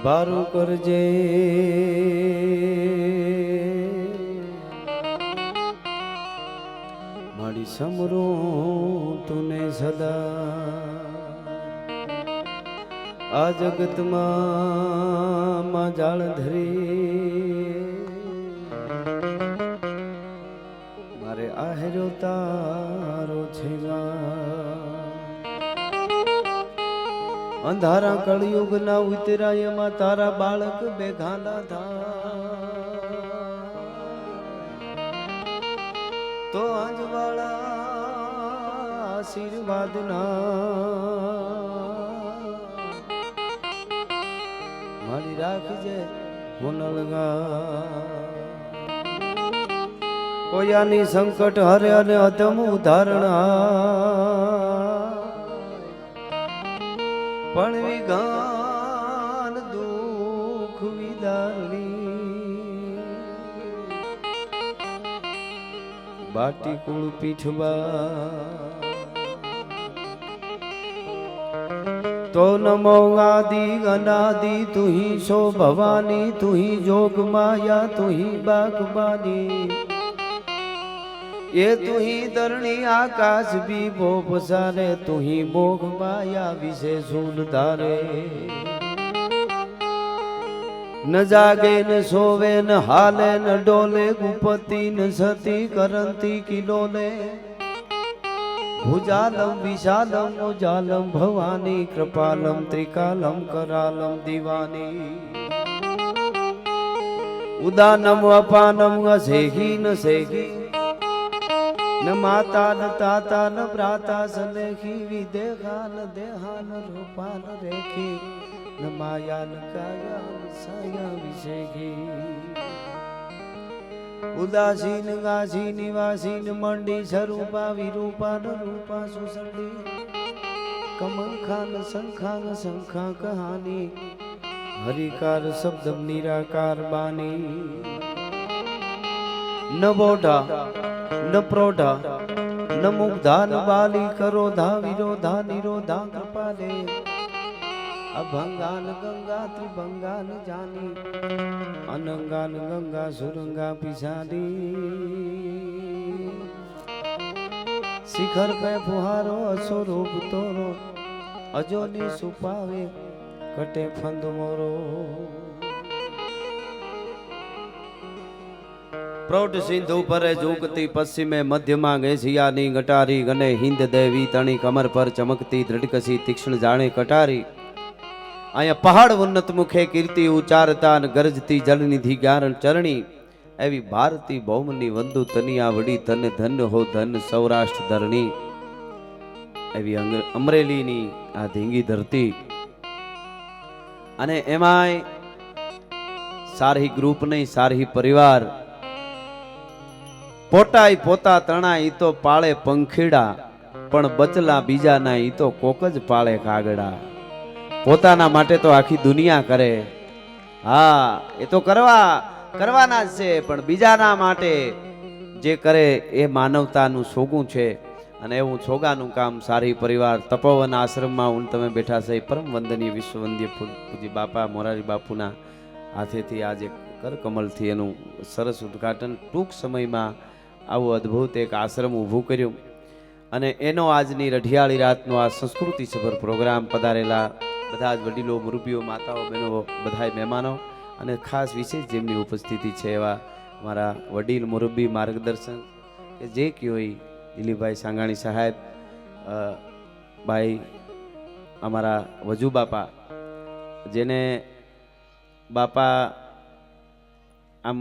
બારું કરજે મારી સમરું તુને સદા આ જગતમાં જાળ ધરી મારે આહેરો તારો છે અંધારા કળયુગ ના ઉતરાયમાં તારા બાળક બેઘાના થા તો અંજવાળા આશીર્વાદ મારી રાખજે હોનલગા કોયાની સંકટ હરે અને અધમ ઉદાહરણ પણ વિગાન દુઃખ વિદારણી બાટી કુળ પીઠવા તો નમો આદિ અનાદિ તુહી સો ભવાની તુહી જોગ માયા તુહી બાગબાની ये तुही धरणी आकाश भी भो पसारे तुही मोग माया विषे सूल धारे न जागे न सोवे न हाले न डोले गुपति न सती करंती किलोले भुजालम विशालम उजालम भवानी कृपालम त्रिकालम करालम दीवानी उदानम अपानम असेही न सेही न माता न ताता न भ्राता सलेखी विदेहा न देहा न रूपा न रेखी न माया न काया न साया विषेखी उदासीन गासी निवासीन मंडी स्वरूपा विरूपा न रूपा सुसंडी कमंखा न शंखा न शंखा कहानी हरिकार शब्द निराकार बानी न बोधा न प्रोढ़ा न मुग्धा न बाली करोधा विरोधा निरोधा कृपाले अभंगा न गंगा त्रिभंगा न जानी अनंगा न गंगा सुरंगा पिछाड़ी शिखर पे फुहारो अस्वरूप तोरो अजोनी सुपावे कटे फंद मोरो प्रौढ़ सिंधु पर झूकती पश्चिमे मध्यमा गेसियानी गटारी गने हिंद देवी तणी कमर पर चमकती दृढ़कसी तीक्ष्ण जाने कटारी आया पहाड़ उन्नत मुखे कीर्ति उचारता न गरजती जलनिधि ज्ञान चरणी एवी भारती बहुमनी वंदु तनिया वडी धन धन हो धन सौराष्ट्र धरणी एवी अमरेली नी आ धींगी धरती अने एमाय सारही ग्रुप नहीं सारही परिवार पोटाई पोता तणा ई तो पाळे पंखीड़ा पण बचला बीजा ना ई तो कोकज पाळे कागड़ा पोताना माटे तो आखी दुनिया करे हाँ ए तो करवाना छे पण बीजाना माटे जे करे ए मानवतानुं सोगुं छे अने एवुं सोगानुं काम सारी परिवार तपोवन आश्रम में ऊन तमे बैठा छे परम वंदनीय विश्ववंद्य पूज्य बापा मोरारी बापूना हाथेथी आज कर कमलथी एनुं सरस उद्घाटन टूंक समय में आवुं अद्भुत एक आश्रम ऊभुं कर्युं अने एनो आजनी रढियाળી रातनो आ संस्कृति सभर प्रोग्राम पधारेला बधा ज वडीलो मुरब्बीओ माताओ बहनों बधाय मेहमानो अने खास विशेष जेमनी उपस्थिति छे एवा मारा वडील मुरब्बी मार्गदर्शन के जे कोई दिलीपभाई सांगाणी साहेब भाई अमारा वजू बापा जेने बापा आम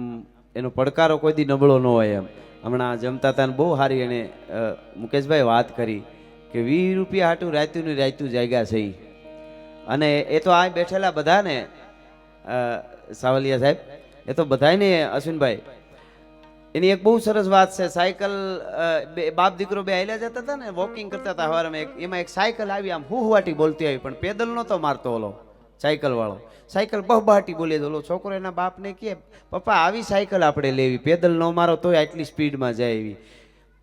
एनो પડકારો કોઈ દી નબળો ન હોય એમ હમણાં જમતા હતા ને બહુ સારી એને મુકેશભાઈ વાત કરી કે 20 રૂપિયા હાટું રાત્યું ને રાત્યું જાગ્યા છે અને એ તો આ બેઠેલા બધાને સાવલિયા સાહેબ એ તો બધાને અશ્વિનભાઈ એની એક બહુ સરસ વાત છે સાયકલ બાપ દીકરો બે આયલા જતા હતા ને વોકિંગ કરતા હતા હવારમાં એમાં એક સાયકલ આવી આમ હુહવાટી બોલતી આવી પણ પેદલ નહોતો મારતો ઓલો સાયકલ વાળો સાયકલ બહબાટી બોલે ઓલો છોકરો એના બાપને કહે પપ્પા આવી સાયકલ આપણે લેવી પેદલ ન મારો તોય આટલી સ્પીડમાં જાય એવી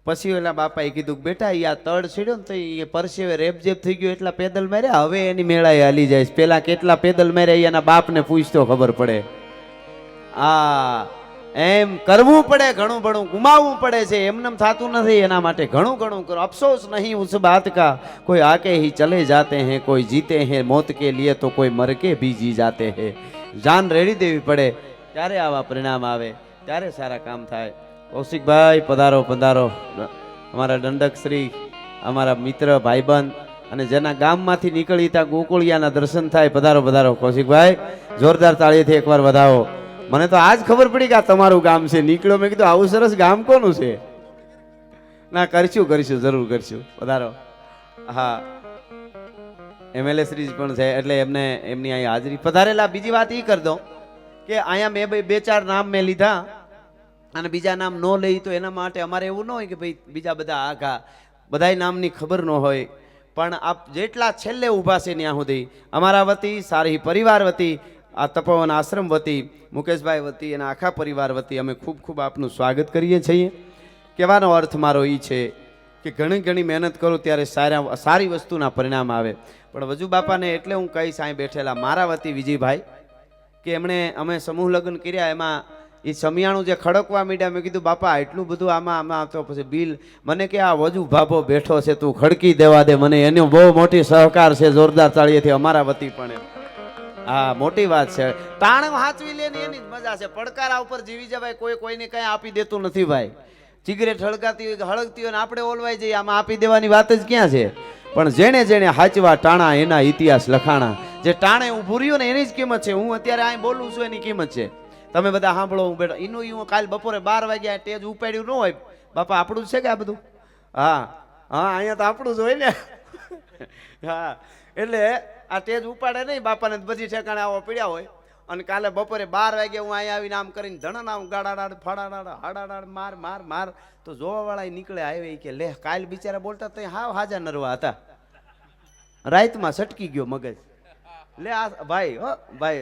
પછી ઓલા બાપાએ કીધું કે બેટા ઈ આ તળ છેડ્યો ને તો એ પરસેવે રેપજેપ થઈ ગયો એટલા પેદલ માર્યા, હવે એની મેળાએ હાલી જાય. પેલા કેટલા પેદલ માર્યા એના બાપને પૂછતો ખબર પડે. એમ કરવું પડે, ઘણું ઘણું ગુમાવવું પડે છે, એમને થતું નથી. એના માટે ઘણું ઘણું કરો. અફસોસ નહીં ઉસ બાત કા, કોઈ આકે ही चले जाते हैं, कोई जीते हैं मौत के लिए तो कोई मर के भी जी जाते हैं. જાન રેડી દેવી પડે ત્યારે આવા પરિણામ આવે, ત્યારે સારા કામ થાય. કૌશિકભાઈ પધારો પધારો. અમારા દંડક શ્રી, અમારા મિત્ર ભાઈબંધ અને જેના ગામમાંથી નીકળી ત્યાં ગોકુળિયાના દર્શન થાય. પધારો પધારો કૌશિકભાઈ, જોરદાર તાળીથી એકવાર વધાવો. મને તો આજ ખબર પડી કે આ તમારું ગામ છે. નીકળ્યો મેં કીધું આવું સરસ ગામ કોનું છે. ના કરશું કરશું, જરૂર કરશું. પધારો. હા, MLA શ્રી પણ છે એટલે એમને એમની અહીં હાજરી. પધારેલા. બીજી વાત એ કરી દઉં કે અહીંયા મેં બે ચાર નામ મેં લીધા અને બીજા નામ ન લઈ તો એના માટે અમારે એવું ન હોય કે ભાઈ બીજા બધા આઘા બધાય નામની ખબર ન હોય. પણ આપ જેટલા છેલ્લે ઊભા છે ત્યાં સુધી અમારા વતી, સારી પરિવાર વતી, આ તપોવન આશ્રમ વતી, મુકેશભાઈ વતી અને આખા પરિવાર વતી અમે ખૂબ ખૂબ આપનું સ્વાગત કરીએ છીએ. કહેવાનો અર્થ મારો એ છે કે ઘણી ઘણી મહેનત કરું ત્યારે સારી વસ્તુના પરિણામ આવે. પણ વજુ બાપાને એટલે હું કહીશ અહીં બેઠેલા મારા વતી વિજયભાઈ કે અમે સમૂહ લગ્ન કર્યા એમાં એ સમિયાણું જે ખડકવા મીડ્યા, મેં કીધું બાપા એટલું બધું આમાં તો પછી બિલ મને કે આ વજુ ભાભો બેઠો છે તું ખડકી દેવા દે. મને એનો બહુ મોટી સહકાર છે, જોરદાર તાળીએથી અમારા વતી પણ. હા, મોટી વાત છે. તાણ હાચવી લે ને એની જ મજા છે. પડકારા ઉપર જીવી જવાય, કોઈ કોઈને કઈ આપી દેતું નથી ભાઈ. સિગરેટ હળગાતી હોય હળગતી હોય ને આપણે ઓલવાઈ જઈએ, આમાં આપી દેવાની વાત જ ક્યાં છે. પણ જેણે જેણે હાચવા ટાણા એના ઇતિહાસ લખાણા. જે ટાણે ઊભું રહ્યું ને એની જ કિંમત છે. હું અત્યારે અહીં બોલું છું એની કિંમત છે. તમે બધા સાંભળો, હું બેઠો એનું કાલ બપોરે 12 વાગ્યા ટેજ ઉપાડ્યું ન હોય. બાપા આપણું જ છે કે આ બધું? હા હા, અહીંયા તો આપણું જ હોય ને. હા, એટલે આ ટેજ ઉપાડે નહીં બાપાને બધી ઠેકાણે આવો પીડ્યા હોય. અને કાલે બપોરે 12 વાગે હું અહીંયા આવીને આમ કરીને ધણા આમ ગાડાડાડ ફાડાડાડ હાડાડાડ માર માર માર તો જોવા વાળા નીકળે આવે કે લે કાલ બિચારા બોલતા તો હાવ હાજા નરવા હતા, રાતમાં સટકી ગયો મગજ. લે આ ભાઈ, હો ભાઈ,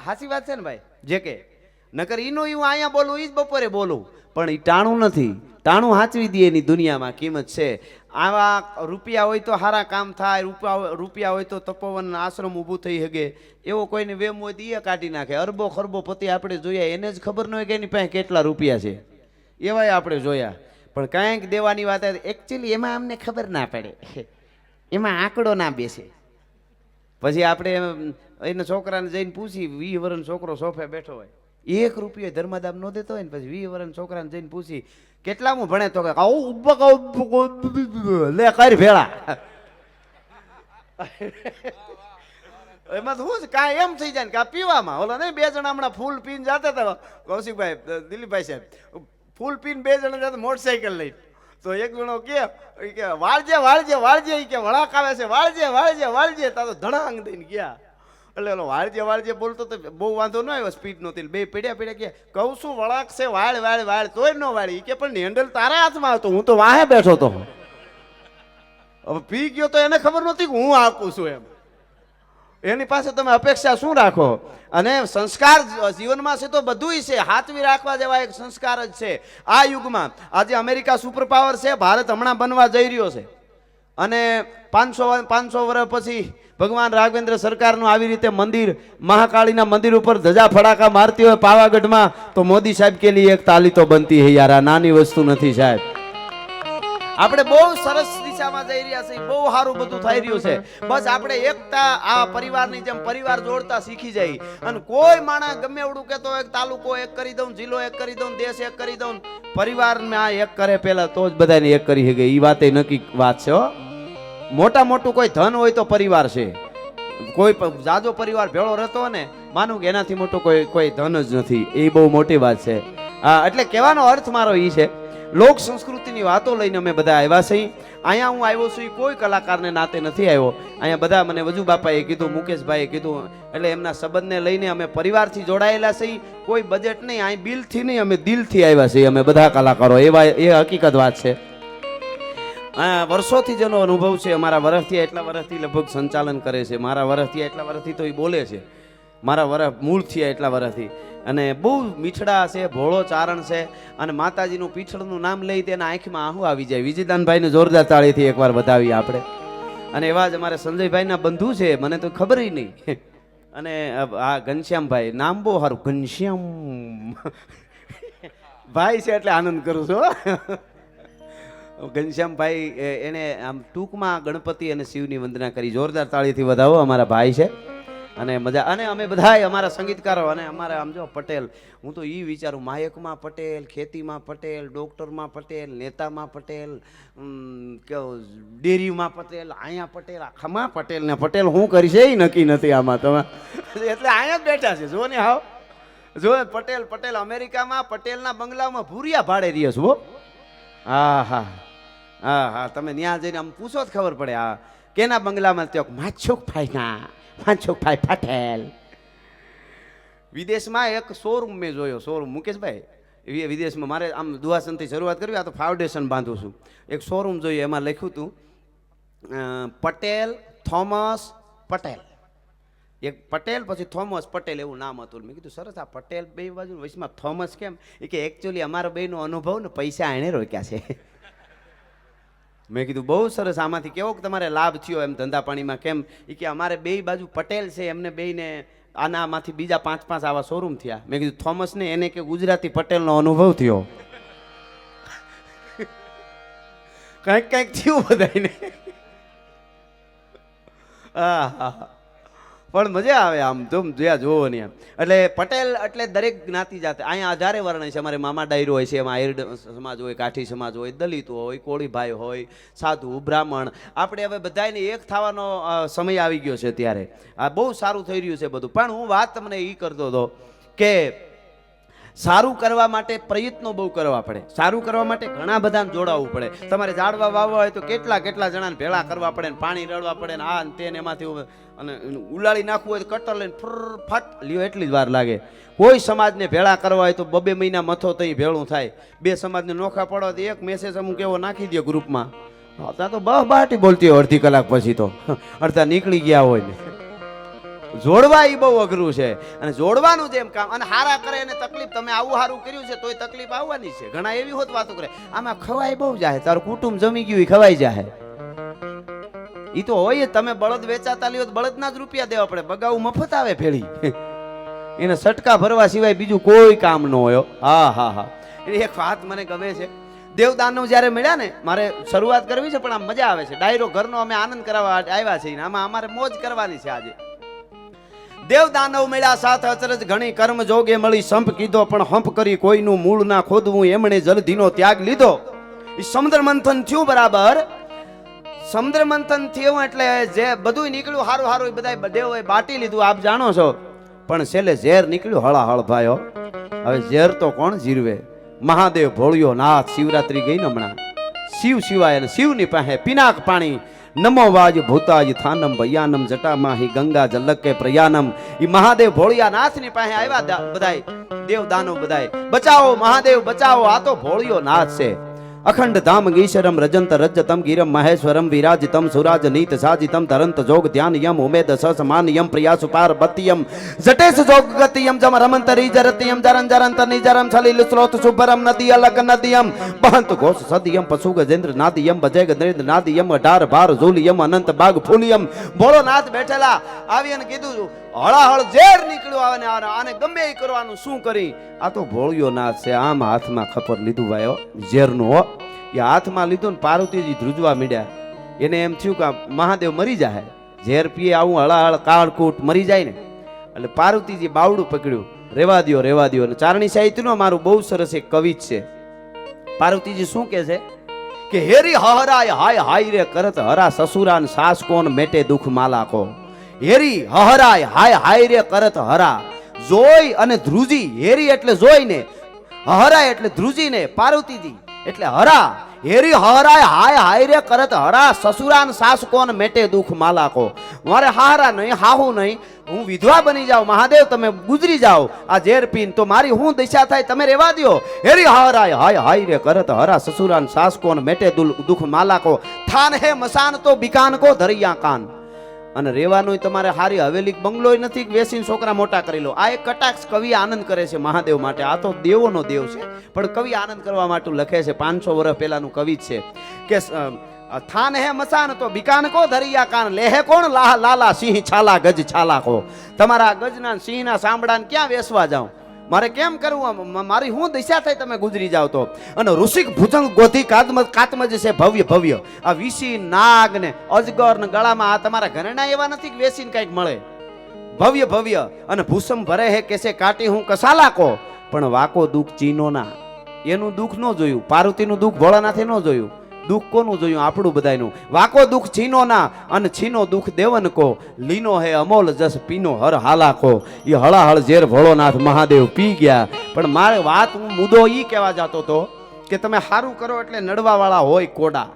હાચી વાત છે ને ભાઈ. જે કે નકર ઈનું હું અહીંયા બોલું ઈ જ બપોરે બોલું, પણ ઈ ટાણું નથી. ટાણું હાચવી દે એની દુનિયામાં કિંમત છે. આવા રૂપિયા હોય તો સારા કામ થાય, રૂપિયા હોય તો તપોવન આશ્રમ ઊભું થઈ શકે. એવો કોઈને વેમ હોય તો એ કાઢી નાખે. અરબો ખરબો પતિ આપણે જોયા, એને જ ખબર ન હોય કે એની પાસે કેટલા રૂપિયા છે. એવાય આપણે જોયા. પણ કાંઈક દેવાની વાત એકચ્યુઅલી એમાં અમને ખબર ના પડે, એમાં આંકડો ના બેસે. પછી આપણે એને છોકરાને જઈને પૂછી, 20 વર્ષનો છોકરો સોફે બેઠો હોય, 1 રૂપિયો ધર્મદામ ન દેતો હોય ને પછી 20 વર્ષના છોકરાને જઈને પૂછી કેટલામાં ભણે તો લે કર ભેળા. એમાં શું છે કાંઈ એમ થઈ જાય ને કે પીવામાં ઓલા નહીં 2 જણા હમણાં ફૂલ પીને જતા હતા કૌશિકભાઈ, દિલીપભાઈ સાહેબ, ફૂલ પીને 2 જણા જતા મોટરસાઇકલ લઈને. તો એક જણો કે વાળજે વાળજે વાળજે, કે વળાક આવે છે, વાળજે વાળજે વાળજે, તા તો ધડાંગ દઈને ગયા. એટલે ઓલો વાળજે વાળજે બોલતો તો બહુ વાંધો ન આવ્યો, સ્પીડ નહોતી. બે પડ્યા કે કહું શું વળાક છે, વાળ વાળ વાળ તોય ન વાળી. કે પણ હેન્ડલ તારા હાથમાં હતો, હું તો વાહે બેઠો તો. હવે પી ગયો તો એને ખબર નહોતી કે હું આપું છું એમ. એની પાસે તમે અપેક્ષા શું રાખો? અને સંસ્કાર જીવનમાં છે તો બધુંય છે, હાથવી રાખવા જેવા એક સંસ્કાર જ છે. આ યુગમાં આજે અમેરિકા સુપર પાવર છે, ભારત હમણાં બનવા જઈ રહ્યો છે. અને 500 વર્ષ પછી ભગવાન રાઘવેન્દ્ર સરકારનું આવી રીતે મંદિર, મહાકાળીના મંદિર ઉપર ધજા ફડાકા મારતી હોય પાવાગઢમાં, તો મોદી સાહેબ કે લીએ એક તાલી તો બનતી હે યાર. આ નાની વસ્તુ નથી સાહેબ. આપણે બહુ સરસ દિશામાં જઈ રહ્યા છે, બહુ સારું બધું થઈ રહ્યું છે. બસ આપણે એકતા, આ પરિવારની જેમ પરિવાર જોડતા શીખી જાય. અને કોઈ માણસ ગમે એવડું કહેતો હોય તાલુકો એક કરી દઉં, જિલ્લો એક કરી દઉં, દેશ એક કરી દઉં, પરિવારમાં એક કરે પેલા તો જ બધાને એક કરી શકે. એ વાત નક્કી વાત છે. મોટા મોટું કોઈ ધન હોય તો પરિવાર છે. કોઈ જાજો પરિવાર ભેળો રહેતો ને માનું કે એનાથી મોટું કોઈ ધન જ નથી. એ બહુ મોટી વાત છે. એટલે કહેવાનો અર્થ મારો એ છે, લોક સંસ્કૃતિની વાતો લઈને અમે બધા આવ્યા છીએ. અહીંયા હું આવ્યો છું એ કોઈ કલાકારને નાતે નથી આવ્યો. અહીંયા બધા મને વજુ બાપાએ કીધું, મુકેશભાઈએ કીધું, એટલે એમના સંબંધને લઈને અમે પરિવારથી જોડાયેલા છીએ. કોઈ બજેટ નહીં, અહીં બિલથી નહીં, અમે દિલથી આવ્યા છીએ અમે બધા કલાકારો. એ હકીકત વાત છે. વર્ષોથી જેનો અનુભવ છે, અમારા વર્ષથી એટલા વર્ષથી લગભગ સંચાલન કરે છે. મારા વર્ષથી એટલા વર્ષથી તો એ બોલે છે, મારા વર્ષ મૂળ થયા એટલા વર્ષથી. અને બહુ મીઠડા છે, ભોળો ચારણ છે, અને માતાજીનું પીછળનું નામ લઈ તેના આંખમાં આહુ આવી જાય. વિજયદાનભાઈને જોરદાર તાળીથી એકવાર વધાવી આપણે. અને એવા જ અમારે સંજયભાઈના બંધુ છે, મને તો ખબર નહીં. અને આ ઘનશ્યામભાઈ, નામ બહુ સારું, ઘનશ્યામ ભાઈ છે એટલે આનંદ કરું છું. ઘનશ્યામભાઈ એને આમ ટૂંકમાં ગણપતિ અને શિવની વંદના કરી. જોરદાર તાળીથી વધાવો, અમારા ભાઈ છે. અને મજા. અને અમે બધા અમારા સંગીતકારો અને અમારા આમ જો પટેલ, હું તો એ વિચારું, માયકમાં પટેલ, ખેતીમાં પટેલ, ડોક્ટરમાં પટેલ, નેતામાં પટેલ, ડેરીમાં પટેલ, અહીંયા પટેલ, આખામાં પટેલ ને પટેલ શું કરી છે એ નક્કી નથી આમાં. તમે એટલે અહીંયા જ બેઠા છે, જો ને હાવ જો પટેલ પટેલ. અમેરિકામાં પટેલના બંગલામાં ભૂરિયા ભાડે રહીએ છો. હા હા હા હા, તમે ત્યાં જઈને આમ પૂછો જ ખબર પડે. હા, કેના બંગલામાં? તો માછોકભાઈના, માછોકભાઈ પટેલ. વિદેશમાં એક શોરૂમ મેં જોયો, શોરૂમ મુકેશભાઈ વિદેશમાં. મારે આમ દુહાસનથી શરૂઆત કરવી, આ તો ફાઉન્ડેશન બાંધું છું. એક શોરૂમ જોઈએ, એમાં લખ્યું હતું પટેલ થોમસ પટેલ. એક પટેલ પછી થોમસ પટેલ એવું નામ હતું. મેં કીધું સરસ, આ પટેલ બે બાજુ વચમાં થોમસ કેમ? એ કે એકચ્યુઅલી અમારા બેનો અનુભવ ને પૈસા એણે રોક્યા છે. મેં કીધું બહુ સરસ, આમાંથી કેવો તમારે લાભ થયો એમ ધંધા પાણીમાં? કેમ? એ કે અમારે બે બાજુ પટેલ છે, એમને બેને આનામાંથી બીજા 5 આવા શોરૂમ થયા. મેં કીધું થોમસ ને એને કે ગુજરાતી પટેલનો અનુભવ થયો. કંઈક કંઈક થયું બધાને. હા હા, પણ મજા આવે આમ तुम જ્યાં જોવો ને. એટલે પટેલ એટલે દરેક જ્ઞાતિ જાતે. અહીંયા 18 વર્ણ છે. અમારે મામા ડાયરો હોય છે, એમાં આહિર સમાજ હોય, કાઠી સમાજ હોય, દલિત હોય, કોળીભાઈ હોય, સાધુ, બ્રાહ્મણ. આપણે હવે બધાને એક થવાનો સમય આવી ગયો છે. ત્યારે આ બહુ સારું થઈ રહ્યું છે બધું. પણ હું વાત તમને એ કરતો હતો કે સારું કરવા માટે પ્રયત્નો બહુ કરવા પડે. સારું કરવા માટે ઘણા બધાને જોડાવવું પડે. તમારે ઝાડવા વાવવા હોય તો કેટલા જણાને ભેળા કરવા પડે, ને પાણી રડવા પડે, ને આ તેને એમાંથી અને ઉલાળી નાખવું હોય તો કટર લઈને ફટ લ્યો એટલી જ વાર લાગે. કોઈ સમાજને ભેળા કરવા હોય તો 2 મહિના મથો તઈ ભેળું થાય. 2 સમાજને નોખા પડો તો એક મેસેજ અમુક એવો નાખી દે ગ્રુપમાં, ત્યાં તો બાટી બોલતી હોય અડધી કલાક પછી તો અડધા નીકળી ગયા હોય ને. જોડવા એ બહુ અઘરું છે. અને જોડવાનું જેમ કામ, અને હારા કરે એને તકલીફ. તમે આવું સારું કર્યું છે તોય તકલીફ આવવાની છે. ઘણા એવી હોત વાતો કરે, આમાં ખવાય બહુ જાય, તારું કુટુંબ જમી ગયું એ ખવાઈ જાય. એ તો હોય, તમે બળદ વેચાતા લ્યો તો બળદના જ રૂપિયા દેવા પડે. બગાવું મફત આવે ભેળી, એને સટકા ભરવા સિવાય બીજું કોઈ કામ ન હોય. હા હા હા, એક વાત મને ગમે છે. દેવદાનવ જ્યારે મળ્યા ને, મારે શરૂઆત કરવી છે પણ આમ મજા આવે છે. ડાયરો ઘરનો અમે આનંદ કરવા આવ્યા છીએ, આમાં અમારે મોજ કરવાની છે આજે. દેવદાનવ મળ્યા સાથ અચરજ ઘણી, કર્મ જોગે મળી સંપ કીધો, પણ હંપ કરી કોઈનું મૂળ ના ખોદવું, એમણે જલધીનો ત્યાગ લીધો. એ સમુદ્ર મંથન થયું બરાબર. સમુદ્ર મંથન થયું એટલે જે બધું નીકળ્યું હારું હારું, બધા દેવોએ બાટી લીધું, આપ જાણો છો. પણ છેલ્લે ઝેર નીકળ્યું હળાહળ ભાઈઓ. હવે ઝેર તો કોણ જીરવે? મહાદેવ ભોળિયો નાથ. શિવરાત્રી ગઈ ને હમણાં, શિવ સિવાય અને શિવની પાસે પિનાક પાણી. નમો વાજ ભૂતાજ થાનમ ભયાનમ જટામાહી ગંગા જલકે પ્રયાનમ. ઈ મહાદેવ ભોળિયા નાથની પાસે આવ્યા બધાય દેવ દાનવ બધાય. બચાવો મહાદેવ બચાવો, આ તો ભોળિયો નાથ છે. અખંડ ધામ ગીશરમ રજંત રજતમ ગીરમ મહેશ્વરમ વિરાજિતમ સુરાજ નીત સાજિતમ તરંત જોગ ધ્યાન યમ ઉમેદ સસમાન યમ પ્રિયાસુ પાર્વતીયમ જટેશ જોગ ગતિયમ જમ રમંત રીજરતિયમ જરન જરંત નિજરમ સલીલ સ્રોત સુભરમ નદી અલક નદીયમ બહંત ઘોષ સદિયમ પશુ ગજેન્દ્ર નાદિયમ ભજય ગજેન્દ્ર નાદિયમ અઢાર ભાર ઝૂલિયમ અનંત બાગ ફૂલિયમ. ભોળો નાથ બેઠેલા આવી અને કીધું હળાહળ ઝેર નીકળ્યું આવે ને આને ગમે એ કરવાનું શું કરી. આ તો ભોળિયો નાથ છે. આમ હાથમાં ખપર લીધું ભાઈઓ ઝેરનું. હો એ હાથમાં લીધું ને પાર્વતીજી ધ્રુજવા મીડ્યા. એને એમ થયું કે મહાદેવ મરી જાય, ઝેર પીએ આવું હળાહળ કાળકૂટ મરી જાય ને. એટલે પાર્વતીજી બાવડું પકડ્યું, રેવા દ્યો રેવા દ્યો. અને ચારણી સાહિત્યનો મારું બહુ સરસ એક કવિ છે. પાર્વતીજી શું કે છે કે હેરી હહરાય હાય હાય રે કરત હરા સસુરાન સાસ કોન મેટે દુઃખ માલા કો. હેરી હહરાય હાય હાય રે કરત હરા. જોઈ અને ધ્રુજી, હેરી એટલે જોઈને, હરાય એટલે ધ્રુજીને, પાર્વતીજી એટલે હરા. હેરી હરાય હાય હાય રે કરત હરા સસુરાન સાસ કોન મેટે દુઃખ માલા કો. મારે હારા નહીં હાહુ નહીં, હું વિધવા બની જાઉં, મહાદેવ તમે ગુજરી જાઓ આ ઝેર પીન, તો મારી હું દિશા થાય તમે રેવા દો. હેરી હરાય હાય હાય રે કરત હરા સસુરાન સાસ કોન મેટે દુઃખ માલા કો. થાન હે મસાન તો બિકાન કો ધરિયા કાન. અને રહેવાનું તમારે હારી હવેલી બંગલોય નથી વેસીને છોકરા મોટા કરી લો. આ એક કટાક્ષ કવિ આનંદ કરે છે મહાદેવ માટે. આ તો દેવોનો દેવ છે, પણ કવિ આનંદ કરવા માટે લખે છે. 500 વર્ષ પહેલાનું કવિ છે કે થાન હે મસાન તો બિકાન કો ધરિયા કાન લેહે કોણ લાલા સિંહ છાલા ગજ છાલા કો. તમારા ગજના સિંહના સાંભળાને ક્યાં વેસવા જાઉં? મારે કેમ કરવું? મારી શું દિશા થઈ તમે ગુજરી જાવ તો? અને ઋષિક ભુજંગ ગોધી કાતમજ છે ભવ્ય ભવ્ય. આ વિશી નાગ ને અજગર ને ગળામાં આ તમારા ઘરેણા એવા નથી કે વેસીને કઈક મળે. ભવ્ય ભવ્ય અને ભૂસમ ભરે હે કેસે કાટી હું કસાલા કો. પણ વાકો દુઃખ ચીનો ના. એનું દુઃખ ન જોયું, પાર્વતીનું દુઃખ ભોળાનાથે ન જોયું. દુઃખ કોનું જોયું? આપણું બધાયનું. વાકો દુઃખ છીનો ના અને છીનો દુઃખ દેવન કો. લીનો હે અમોલ જસ પીનો હર હાલા કો. એ હળાહળ ઝેર ભોળોનાથ મહાદેવ પી ગયા. પણ મારે વાત હું મુદ્દો ઈ કહેવા જતો હતો કે તમે સારું કરો એટલે નડવા વાળા હોય કોડા.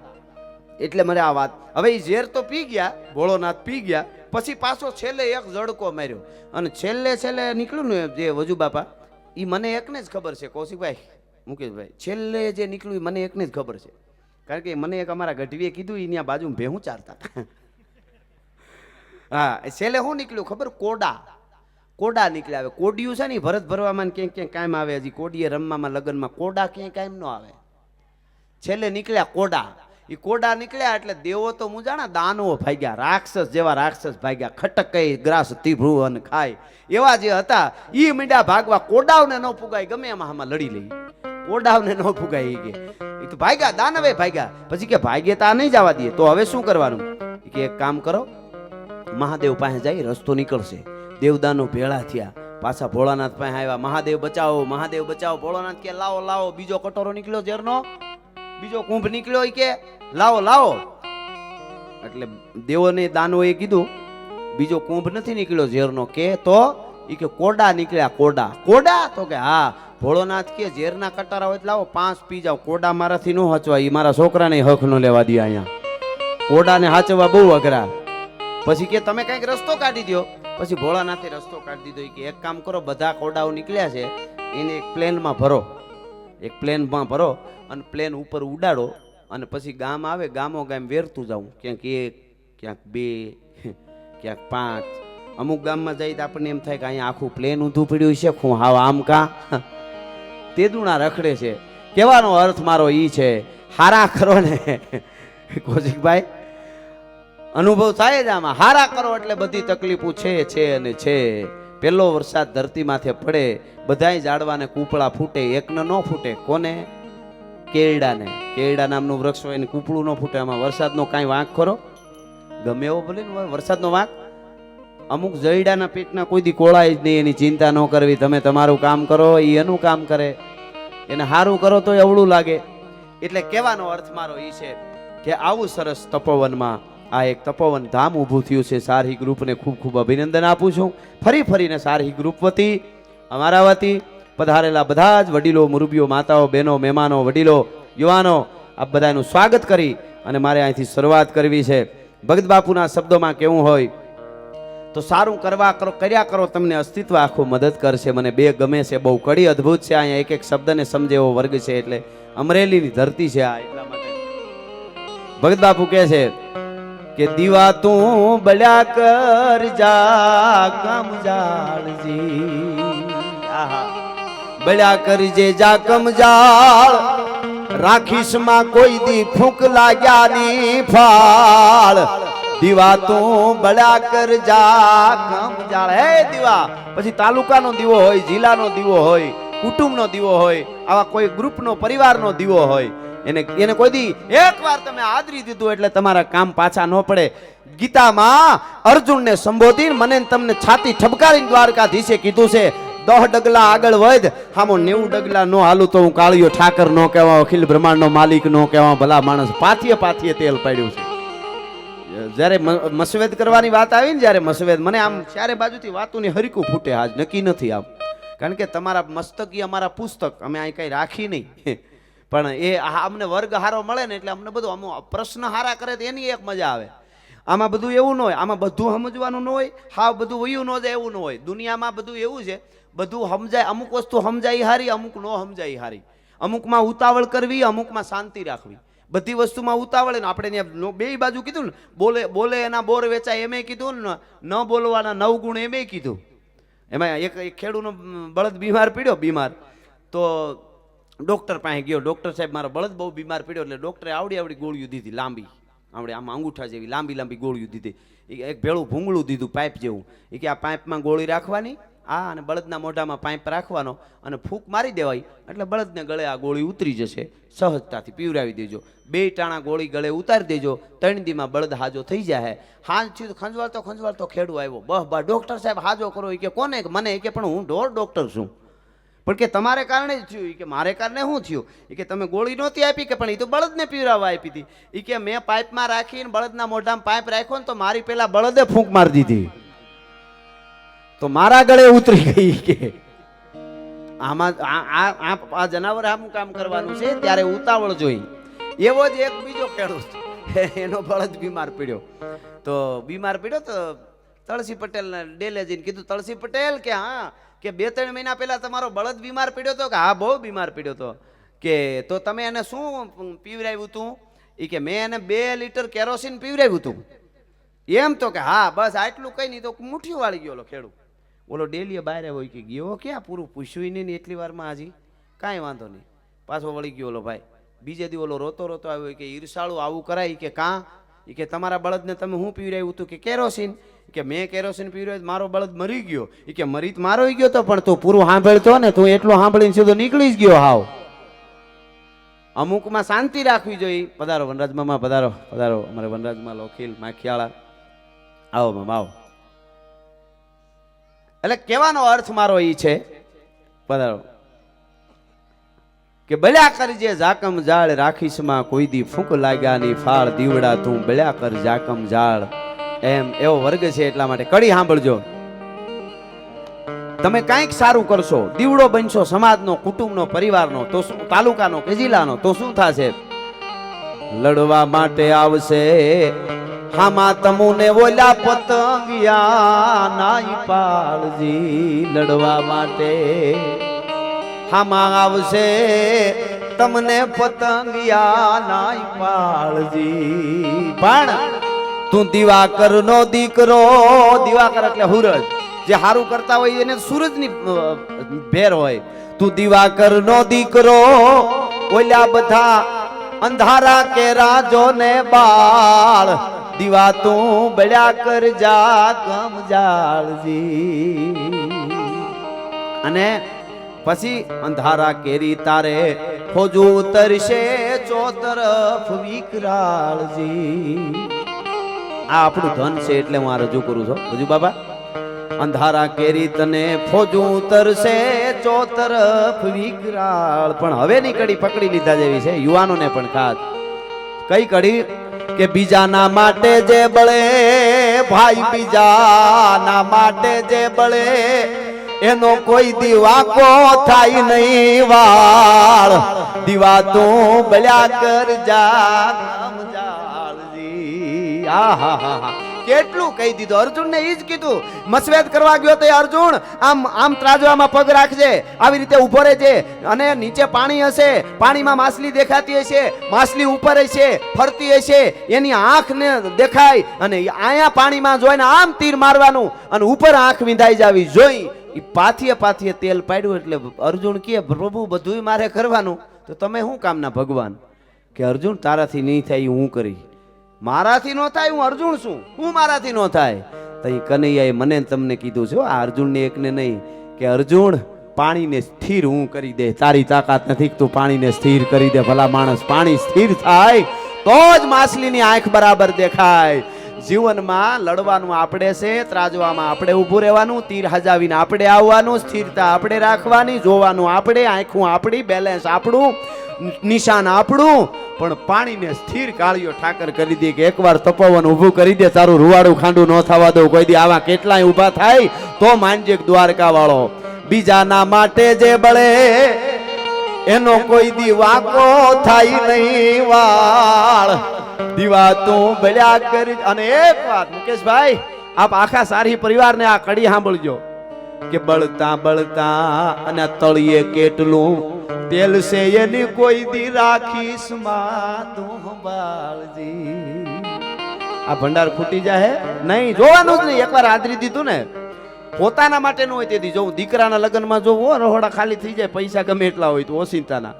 એટલે મને આ વાત. હવે એ ઝેર તો પી ગયા, ભોળોનાથ પી ગયા. પછી પાછો છેલ્લે એક ઝડકો માર્યો અને છેલ્લે નીકળ્યું ને જે વજુ બાપા, એ મને એકને જ ખબર છે. કૌશિકભાઈ, મુકેશભાઈ, છેલ્લે જે નીકળ્યું મને એકને જ ખબર છે. કારણ કે મને એક અમારા ગઢવીએ કીધું, એની બાજુ ભેહું ચારતા. હા, છેલ્લે શું નીકળ્યું ખબર? કોડા નીકળ્યા. આવે કોડિયું છે ને ભરત ભરવામાં ક્યાંક ક્યાંક કાયમ આવે. હજી કોડીએ રમવામાં લગ્નમાં કોડા ક્યાંય કાયમ ન આવે. છેલ્લે નીકળ્યા કોડા. એ કોડા નીકળ્યા એટલે દેવો તો મુજાણા, દાનવો ભાગ્યા, રાક્ષસ જેવા રાક્ષસ ભાગ્યા. ખટક કઈ ગ્રાસ તીભ્રુ અને ખાય એવા જે હતા ઈ મીંડા ભાગવા. કોડાવને ન પુગાય, ગમે એમાં આમાં લડી લઈ. કોડાવને ન પુગાય કે એ તો ભાગ્યા, દાનવે ભાગ્યા. પછી કે ભાગ્ય તા નહીં જવા દે તો હવે શું કરવાનું? કે એક કામ કરો, મહાદેવ પાસે જાય, રસ્તો નીકળશે. દેવદાનો ભેળા થયા, પાછા ભોળાનાથ પાસે આવ્યા. મહાદેવ બચાવો, મહાદેવ બચાવો. ભોળાનાથ કે લાવો લાવો. બીજો કટોરો નીકળ્યો ઝેરનો, બીજો કુંભ નીકળ્યો. એ કે લાવો લાવો. એટલે દેવોને દાનોએ કીધું બીજો કુંભ નથી નીકળ્યો ઝેરનો. કે તો એ કે કોડા નીકળ્યા. કોડા તો કે હા. ભોળોનાથ કે ઝેરના કટારા હોય લાવો, 5 પી જાવ. કોડા મારાથી ન હચવા, એ મારા છોકરાને હક ન લેવા દે. અહીંયા કોડાને હાચવા બહુ અઘરા. પછી કે તમે કઈક રસ્તો કાઢી દો. પછી ભોળાનાથે રસ્તો કાઢી દીધો. કે એક કામ કરો, બધા કોડાઓ નીકળ્યા છે એને એક પ્લેનમાં ભરો. એક પ્લેનમાં ભરો અને પ્લેન ઉપર ઉડાડો. અને પછી ગામ આવે, ગામો ગામ વેરતું જાઉં. ક્યાંક 1, ક્યાંક 2, ક્યાંક 5. અમુક ગામમાં જાય તો આપણને એમ થાય કે અહીંયા આખું પ્લેન ઊંધું પડ્યું છે. હું હાવ આમ કા તેદુણા રખડે છે. કહેવાનો અર્થ મારો ઈ છે, હારા કરો ને કૌશિકભાઈ, અનુભવ થાય જ આમાં. હારા કરો એટલે બધી તકલીફો છે અને છે. પેલો વરસાદ ધરતી માથે પડે, બધાય ઝાડવાને કૂપળા ફૂટે, એકને ન ફૂટે. કોને? કેળડાને. કેળડા નામનું વૃક્ષ હોય ને કૂપળું ન ફૂટે. આમાં વરસાદનો કાંઈ વાંક ખરો? ગમે એવો બોલે ને વરસાદનો વાંક. અમુક જયડાના પેટના કોઈ દી કોળાય જ નહીં. એની ચિંતા ન કરવી. તમે તમારું કામ કરો, એ એનું કામ કરે. એને સારું કરો તો અવળું લાગે. એટલે કહેવાનો અર્થ મારો એ છે કે આવું સરસ તપોવનમાં આ એક તપોવન ધામ ઊભું થયું છે. સારહી ગ્રુપને ખૂબ ખૂબ અભિનંદન આપું છું. ફરીને સારહી ગ્રુપ વતી, અમારા વતી પધારેલા બધા જ વડીલો, મુરબીઓ, માતાઓ, બહેનો, મહેમાનો, વડીલો, યુવાનો, આ બધાનું સ્વાગત કરી અને મારે અહીંથી શરૂઆત કરવી છે. ભગત બાપુના શબ્દોમાં કેવું હોય તો સારું કર્યા કરો, તમને અસ્તિત્વ આખું મદદ કરશે. મને બે ગમે છે, બહુ કડી અદ્ભુત છે. અહીંયા એક એક શબ્દને સમજે એવો વર્ગ છે. એટલે અમરેલીની ધરતી છે આ. એટલા માટે ભગત બાપુ કહે છે કે દીવા તું બળ્યા કર જા કામ જાળજી. આહા, બળ્યા કરજે જા કમ જાળ, રાખીશ માં કોઈ દી ફૂંક લાગ્યા ની ફાળ. દીવા તું બળ્યા કર જા કમ જાળ. હે દીવા, પછી તાલુકાનો દીવો હોય, જિલ્લાનો દીવો હોય, કુટુંબનો દીવો હોય, આવા કોઈ ગ્રુપનો, પરિવારનો દીવો હોય, એને કોઈ દી એકવાર તમે આદરી દીધું એટલે તમારા કામ પાછા ન પડે. ગીતામાં અર્જુનને સંબોધીને મને તમને છાતી ઠબકારીને દ્વારકાધીશે કીધું છે 10 ડગલા આગળ વધ, હામો 90 ડગલા નો હાલું તો હું કાળિયો ઠાકર નો કહેવા, અખિલ બ્રહ્માંડનો માલિક નો કહેવા. ભલા માણસ પાથીએ તેલ પાડ્યું છે. જ્યારે મસવેદ કરવાની વાત આવી ને, જ્યારે મસવેદ, મને આમ ચારે બાજુથી વાતોની હરીકું ફૂટે. આજ નક્કી નથી આમ, કારણ કે તમારા મસ્તક ઈ અમારા પુસ્તક, અમે અહીં કઈ રાખી નહીં. પણ એ અમને વર્ગ હારો મળે ને એટલે અમને બધું પ્રશ્ન હારા કરે તો એની એક મજા આવે. આમાં બધું એવું ન હોય, આમાં બધું સમજવાનું ન હોય, હા બધું વયું ન જાય એવું ન હોય. દુનિયામાં બધું એવું છે, બધું સમજાય. અમુક વસ્તુ સમજાય હારી, અમુક ન સમજાય હારી. અમુકમાં ઉતાવળ કરવી, અમુકમાં શાંતિ રાખવી. બધી વસ્તુમાં ઉતાવળે ને આપણે ત્યાં બે બાજુ કીધું ને, બોલે બોલે એના બોર વેચાય એમે કીધું ને, ન બોલવાના 9 ગુણ એમે કીધું. એમાં એક ખેડૂતનો બળદ બીમાર પડ્યો, બીમાર તો ડૉક્ટર પાસે ગયો. ડૉક્ટર સાહેબ મારો બળદ બહુ બીમાર પડ્યો, એટલે ડૉક્ટરે આવડી ગોળીઓ દીધી, લાંબી આપણે આમ અંગૂઠા જેવી લાંબી ગોળીઓ દીધી. એક ભેળું ભૂંગળું દીધું પાઇપ જેવું. એ કે આ પાઇપમાં ગોળી રાખવાની, અને બળદના મોઢામાં પાઇપ રાખવાનો અને ફૂંક મારી દેવાય એટલે બળદને ગળે આ ગોળી ઉતરી જશે. સહજતાથી પીવરાવી દેજો. 2 ટાણા ગોળી ગળે ઉતારી દેજો. 3 દીમાં બળદ હાજો થઈ જાય. હાજ થયું ખંજવાળતો ખેડૂ આવ્યો. બહ ડૉક્ટર સાહેબ હાજો કરો. કે કોને? મને. કે પણ હું ઢોર ડૉક્ટર છું. પણ કે તમારે કારણે જ થયું. કે મારે કારણે શું થયું? કે તમે ગોળી નહોતી આપી, કે પણ એ તો બળદને પીવરાવવા આપી હતી. કે મેં પાઇપમાં રાખીને બળદના મોઢામાં પાઇપ રાખ્યો ને તો મારી પેલા બળદે ફૂંક મારી દીધી, તો મારા ગળે ઉતરી ગઈ. કે આમાં આ જનાવર આમ કામ કરવાનું છે, ત્યારે ઉતાવળ જોઈ. એવો જ એક બીજો ખેડૂત, એનો બળદ બીમાર પડ્યો. તો બીમાર પડ્યો તો તળસી પટેલને ડેલે જઈને કીધું, તળસી પટેલ કે હા, કે 2-3 મહિના પહેલા તમારો બળદ બીમાર પડ્યો હતો. કે હા, બહુ બીમાર પડ્યો હતો. કે તો તમે એને શું પીવરાવ્યું હતું? એ કે મેં એને 2 લીટર કેરોસીન પીવરાવ્યું હતું. એમ? તો કે હા, બસ આટલું કઈ નહીં. તો મુઠ્ઠીઓ વાળી ગયો ખેડૂત. ઓલો ડેલીએ બહાર આવ્યો. કે ગયો ક્યાં? પૂરું પૂછ્યું નહીં એટલી વારમાં. હજી કાંઈ વાંધો નહીં. પાછો વળી ગયો ઓલો ભાઈ. બીજે દી ઓલો રોતો આવ્યો. કે ઈર્ષાળું આવું કરાય? કે કાં? કે તમારા બળદને તમે શું પીવરાવ્યું હતું? કે કેરોસીન. કે મેં કેરોસીન પીવરાવ્યું, મારો બળદ મરી ગયો. કે મરી તો મારો ગયો તો, પણ તું પૂરું સાંભળતો ને, તું એટલું સાંભળીને સીધો નીકળી જ ગયો હાવ. અમુકમાં શાંતિ રાખવી જોઈએ. પધારો વનરાજમાં, પધારો પધારો. અમારે વનરાજમાં લોખીલ માખિયાળા, આવો મામ આવો. એટલે કહેવાનો અર્થ મારો એ છે, પધારો, કે બળ્યા કરજે જાકમ જાળ રાખીશમાં કોઈ દી ફૂંક લાગ્યાની ફાળ દીવડા તું બળ્યા કર જાકમ જાળ. એમ એવો વર્ગ છે. એટલા માટે કડી સાંભળજો. તમે કાંઈક સારું કરશો, દીવડો બનશો સમાજનો, કુટુંબનો, પરિવારનો, તો શું તાલુકાનો કે જિલ્લાનો, તો શું થશે? લડવા માટે આવશે હામાં તમુને ઓલા પતંગિયા નાઈ પાળજી. લડવા માટે હામાં આવશે તમને પતંગિયા નાઈ પાળજી. પણ તું દિવાકર નો દીકરો, દિવાકર એટલે સૂરજ, જે હારું કરતા હોય એને સૂરજની ભેર હોય. તું દિવાકર નો દીકરો, ઓલા બધા અંધારા કે રાજો ને બાળ. દીવા તું બળ્યા કર જા કમ જાળજી. અને પછી અંધારા કેરી તારે ખોજુ તરશે ચોતરફ વિકરાળજી. આ આપણું ધન છે એટલે હું આ રજૂ કરું છું. હજુ બાબા, અંધારા કેરી તને ફોજું તરસે ચોતરફ વિકરાળ. પણ હવેની કડી પકડી લીધા જેવી છે યુવાનોને પણ ખાસ. કઈ કડી? કે બીજાના માટે જે બળે ભાઈ, બીજાના માટે જે બળે એનો કોઈ દીવાકો થાય નહીં વાળ. દીવા તું બળ્યા કર જા જાળજી. આહા, કેટલું કહી દીધું. અર્જુનને એ જ કીધું. મસવેદ કરવા ગયો તો અર્જુન આમ ત્રાજવામાં પગ રાખજે, આવી રીતે ઉભો રહેજે. અને નીચે પાણી હશે, પાણીમાં માછલી દેખાતી હશે, માછલી ઉપર હશે, ફરતી હશે, એની આંખને દેખાય. અને આયા પાણીમાં જોઈને આમ તીર મારવાનું અને ઉપર આંખ વિંધાઈ જાવી જોઈ. પાથીએ તેલ પાડ્યું. એટલે અર્જુન કહે, પ્રભુ બધું મારે કરવાનું, તો તમે શું કામના ભગવાન? કે અર્જુન તારાથી નહીં થાય હું કરી. મારાથી ન થાય, હું અર્જુન છું, હું મારાથી ન થાય. તઈ કનૈયાએ મને તમને કીધું છે આ અર્જુનને એકને નહીં, કે અર્જુન પાણીને સ્થિર હું કરી દે. તારી તાકાત નથી તું પાણીને સ્થિર કરી દે. ભલા માણસ, પાણી સ્થિર થાય તો જ માછલીની આંખ બરાબર દેખાય. જીવનમાં લડવાનું આપણે છે, ત્રાજવામાં આપણે ઊભું રહેવાનું, તીર હજાવીને આપણે આવવાનું, સ્થિરતા આપણે રાખવાની, જોવાનું આપણે, આંખું આપણી, બેલેન્સ આપણું, નિશાન આપણું. પણ પાણીને સ્થિર કાળિયો ઠાકર કરી દે કે એકવાર તપોવન ઊભું કરી દે, તારું રૂવાડું ખાંડું ન થવા દઉં કોઈ દી. આવા કેટલાય ઊભા થાય તો માનજે દ્વારકા વાળો. બીજાના માટે જે બળે એનો કોઈ દી વાંકો થાય નહીં વાળ. દીવા તું બળ્યા કરી. અને એક વાત મુકેશભાઈ, આપ આખા સારી પરિવારને આ કડી સાંભળજો. કે બળતા બળતા અને તળિયે કેટલું તેલ સે એની કોઈ દી રાખીશ માં તું સંભાળજી. આ ભંડાર ખૂટી જાય નહીં, જોવાનું જ નહીં. એકવાર આદરી દીધું ને, પોતાના માટે ન હોય તેથી જોઉં. દીકરાના લગ્નમાં જોવું રહોડા ખાલી થઈ જાય, પૈસા ગમે એટલા હોય તો ઓસિંતાના,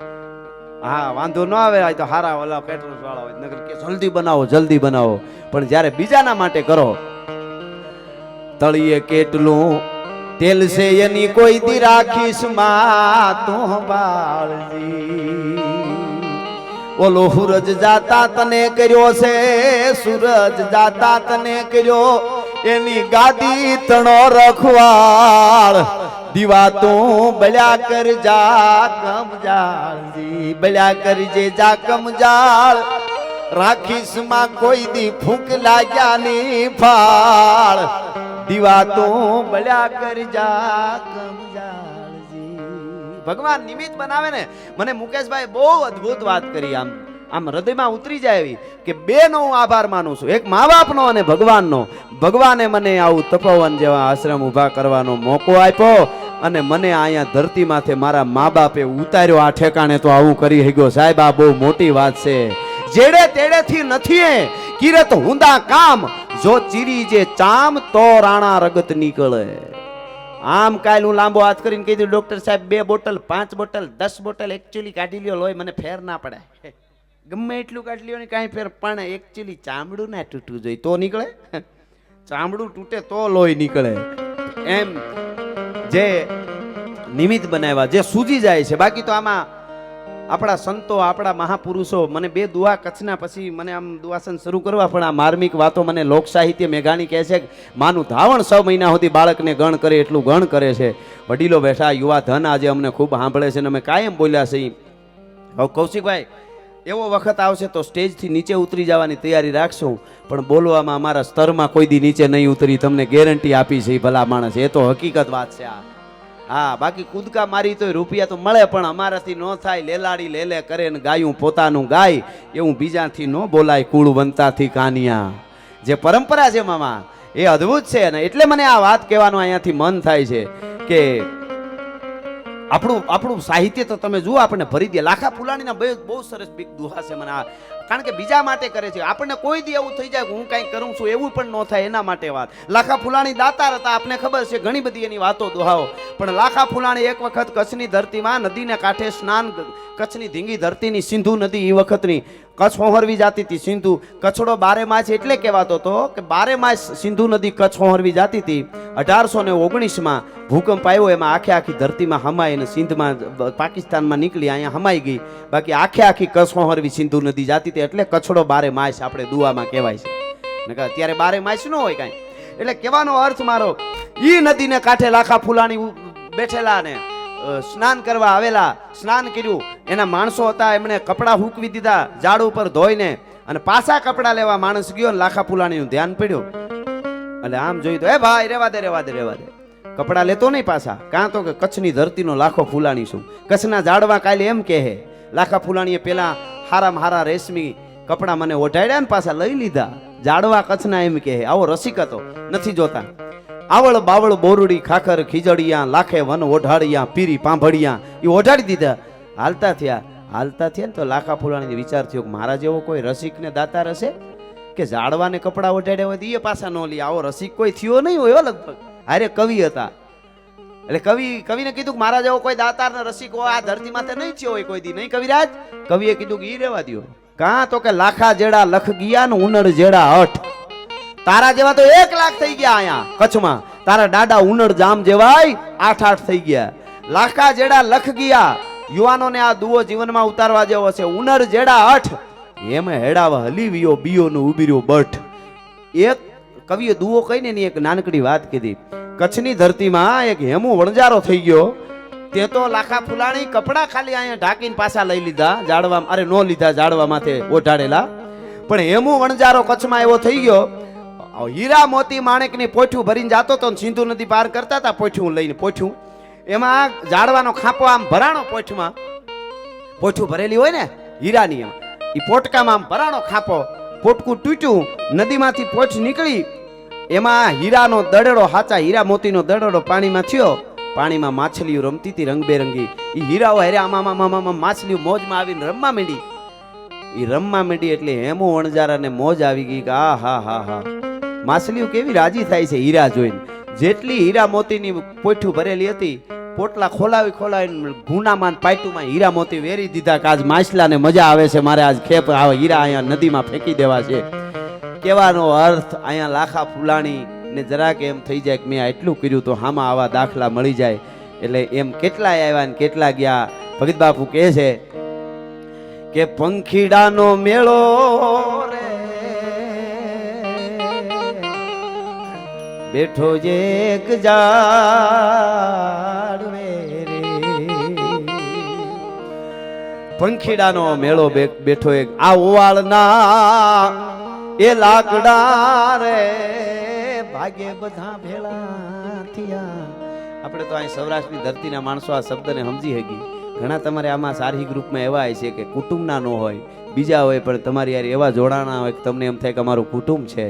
હા વાંધો ન આવે. તો હારા ઓલા પેટ્રોલ વાળા હોય નગર કે જલ્દી બનાવો જલ્દી બનાવો. પણ જ્યારે બીજાના માટે કરો, તળિયે કેટલું તેલ છે એની કોઈ દી રાખીશ માં તું સંભાળજી. ઓલો સૂરજ જાતા તને કર્યો છે, સૂરજ જાતા તને કર્યો, એની ગાદી તણો રખવાળ. દીવા તું બળ્યા કર જા કમજાળજી, બળ્યા કરજે જા કમજાળ. રાખીશ માં કોઈ દી ફૂંક લાગ્યા ની ફાળ. દીવા તું બળ્યા કર જા કમજાળજી. ભગવાન નિમિત્ત બનાવે ને. મને મુકેશભાઈ બહુ અદ્ભુત વાત કરી, આમ હૃદયમાં ઉતરી જાય એવી કે બેનો હું આભાર માનું છું, એક મા બાપનો અને ભગવાનનો. ભગવાને મને આવું તપોવન જેવા આશ્રમ ઊભા કરવાનો મોકો આપ્યો અને મને અહીંયા ધરતી માથે મારા મા બાપે ઉતાર્યો આ ઠેકાણે, તો આવું કરી શક્યો. સાહેબ આ બહુ મોટી વાત છે. જેડે તેડેથી નથી કિરત હુંદા કામ, જો ચીરી જે ચામ તો રાણા રગત નીકળે. આમ કાલ હું લાંબો હાથ કરીને કીધું, ડોક્ટર સાહેબ 2 બોટલ 5 બોટલ 10 બોટલ એકચ્યુઅલી કાઢી લ્યો, લોહી મને ફેર ના પડે. ગમે એટલું કાઢી લ્યો ને કાંઈ ફેર, પણ એકચ્યુઅલી ચામડું ના તૂટવું જોઈએ તો નીકળે. ચામડું તૂટે તો લોહી નીકળે. એમ જે નિમિત્ત બનાવ્યા, જે સૂજી જાય છે. બાકી તો આમાં આપણા સંતો, આપણા મહાપુરુષો, મને 2 દુઆ કચ્છના પછી મને આમ દુઆસન શરૂ કરવા, પણ આ માર્મિક વાતો મને લોક સાહિત્ય મેઘાણી કહે છે કે માનું ધાવણ 6 મહિના સુધી બાળકને ગણ કરે એટલું ગણ કરે છે. વડીલો બેઠા, યુવા ધન આજે અમને ખૂબ સાંભળે છે અને અમે કાયમ બોલ્યા છીએ. હવે કૌશિકભાઈ, એવો વખત આવશે તો સ્ટેજથી નીચે ઉતરી જવાની તૈયારી રાખશું, પણ બોલવામાં અમારા સ્તરમાં કોઈ દી નીચે નહીં ઉતરી, તમને ગેરંટી આપી છે. ભલા માણસ, એ તો હકીકત વાત છે આ. હા, બાકી કૂદકા મારી તો રૂપિયા તો મળે, પણ અમારાથી ન થાય. લેલાડી લેલે કરે ને ગાયું પોતાનું ગાય, એવું બીજાથી ન બોલાય. કુળવંતાથી કાનિયા, જે પરંપરા છે મામા, એ અદ્ભુત છે. ને એટલે મને આ વાત કહેવાનું અહીંયાથી મન થાય છે કે આપણું સાહિત્ય તો તમે જુઓ, આપણને ભરી દે. લાખા ફુલાણીના બહુ સરસ બીક દુહા છે મને આ, કારણ કે બીજા માટે કરે છે. આપણને કોઈ દી એવું થઈ જાય કે હું કંઈક કરું છું એવું પણ ન થાય, એના માટે વાત. લાખા ફુલાણી દાતાર હતા, આપને ખબર છે, ઘણી બધી એની વાતો દુહાઓ. પણ લાખા ફુલાણી એક વખત કચ્છની ધરતીમાં નદીને કાંઠે સ્નાન, કચ્છની ધીંગી ધરતીની સિંધુ નદી એ વખતની કચ્છ હોહરવી જાતી હતી. સિંધુ કચ્છડો 12 માસ એટલે કહેવાતો હતો કે 12 માસ સિંધુ નદી કચ્છ હોહરવી જાતી હતી. 1819માં ભૂકંપ આવ્યો, એમાં આખી ધરતીમાં હમાઈ અને સિંધમાં, પાકિસ્તાનમાં નીકળી અહીંયા હમાઈ ગઈ. બાકી આખી કચ્છ હોહરવી સિંધુ નદી જાતી હતી, એટલે કચ્છડો 12 માસ આપણે દુઆમાં કહેવાય છે. નકર અત્યારે 12 માસ ન હોય કાંઈ. એટલે કહેવાનો અર્થ મારો, ઈ નદીને કાંઠે લાખા ફુલાણી બેઠેલા ને સ્નાન કરવા આવેલા. સ્નાન કર્યું, એના માણસો હતા, એમણે કપડાં હૂકવી દીધા ઝાડ ઉપર ધોઈને, અને પાછા કપડાં લેવા માણસ ગયો ને લાખા ફુલાણીનું ધ્યાન પડ્યું. એટલે આમ જોયું તો એ ભાઈ રેવા દે, કપડાં લેતો નહીં પાછા. કાં તો કે કચ્છની ધરતીનો લાખો ફુલાણી છું. કચ્છના ઝાડવા કાલે એમ કહે, લાખા ફુલાણીએ પેલા હારામાં હારા રેશમી કપડાં મને ઓઢાડ્યા ને પાછા લઈ લીધા. ઝાડવા કચ્છના એમ કહે. આવો રસિક હતો, નથી જોતા. આવળ બાવળ બોરડી ખાખર ખીજડિયા, લાખે વન ઓઢાડિયા, પીરી પાંભડિયા, એ ઓઢાડી દીધા. હાલતા થયા ને તો લાખા ફુલાણીને વિચાર થયો કે મારા જેવો કોઈ રસિક ને દાતાર હશે કે ઝાડવાને કપડા ઓઢાડ્યા હોય એ પાછા ન લી. આવો રસિક કોઈ થયો નહીં હોય લગભગ. અરે કવિ હતા, એટલે કવિને કીધું કે મારા જેવો કોઈ દાતાર ને રસિક હોય આ ધરતી માથે નહીં થયો હોય કોઈ દી, નહીં કવિરાજ? કવિએ કીધું કે ઈ રહેવા દો. કાં તો કે લાખા જેડા લખ ગયા ને ઉનડ જેડા હઠ. તારા જેવા તો 1 લાખ થઈ ગયા અહીંયા કચ્છમાં. તારા દાડા ઉનડ જામ જેવાય 8 થઈ ગયા. લાખા જેડા લખ ગયા. યુવાનોને આ દુઓ જીવનમાં ઉતારવા જેવો છે. ઉનડ જેડા હઠ, એમ હેડાવા હલીવ્યો બીયો નું ઉબીર્યો બઠ. એક કવિએ દુઓ કહીને એની એક નાનકડી વાત કીધી. કચ્છની ધરતીમાં એક હેમુ વણજારો થઈ ગયો. તે તો લાખા ફુલાણી કપડા ખાલી અહીંયા ઢાંકીને પાછા લઈ લીધા ઝાડવા, અરે નો લીધા, ઝાડવા માથે ઓઢાડેલા. પણ હેમુ વણજારો કચ્છમાં એવો થઈ ગયો, હીરા મોતી માણેકની પોઠ્યું ભરીને જાતો તો, સિંધુ નદી પાર કરતા હતા પોઠ્યું લઈને. પોઠ્યું એમાં ઝાડવાનો ખાપો આમ ભરાણો, પોઠ્યું ભરેલી હોય ને હીરાની, એમ એ પોટકામાં આમ ભરાણો ખાપો. પોટકું તૂટ્યું, નદીમાંથી પોઠ નીકળી, એમાં હીરાનો દડડો, હાચા હીરા મોતીનો દડડો પાણીમાં થયો. પાણીમાં માછલીઓ રમતી હતી રંગબેરંગી. એ હીરાઓ હારે આમાં માછલીઓ મોજમાં આવીને રમવા માંડી. એ રમવા માંડી એટલે હેમુ વણજારાને મોજ આવી ગઈ કે આ હા હા હા, માછલીઓ કેવી રાજી થાય છે હીરા જોઈને. જેટલી હીરા મોતીની પોઠ્યું ભરેલી હતી, પોટલા ખોલાવીને ગુનામાં પાટુમાં હીરા મોતી વેરી દીધા કે આજ માછલાને મજા આવે છે, મારે આજ ખેપ આવે હીરા અહીંયા નદીમાં ફેંકી દેવા છે. કહેવાનો અર્થ અહીંયા લાખા ફૂલાણી ને જરાક એમ થઈ જાય કે મેં એટલું કર્યું તો હામાં આવા દાખલા મળી જાય. એટલે એમ કેટલાય આવ્યા ને કેટલા ગયા. ભગત બાપુ કહે છે કે પંખીડાનો મેળો રે બેઠો જે એક ઝાડવે રે, પંખીડાનો મેળો બેઠો એક આ ઓવાળના એ લાકડા રે ભાગે બધા ભેળા થયા. આપણે તો અહીં સૌરાષ્ટ્રની ધરતીના માણસો આ શબ્દને સમજી શકી. ઘણા તમારે આમાં સારી ગ્રુપમાં એવા છે કે કુટુંબના ન હોય, બીજા હોય, પણ તમારી યાર એવા જોડાણા હોય કે તમને એમ થાય કે અમારું કુટુંબ છે.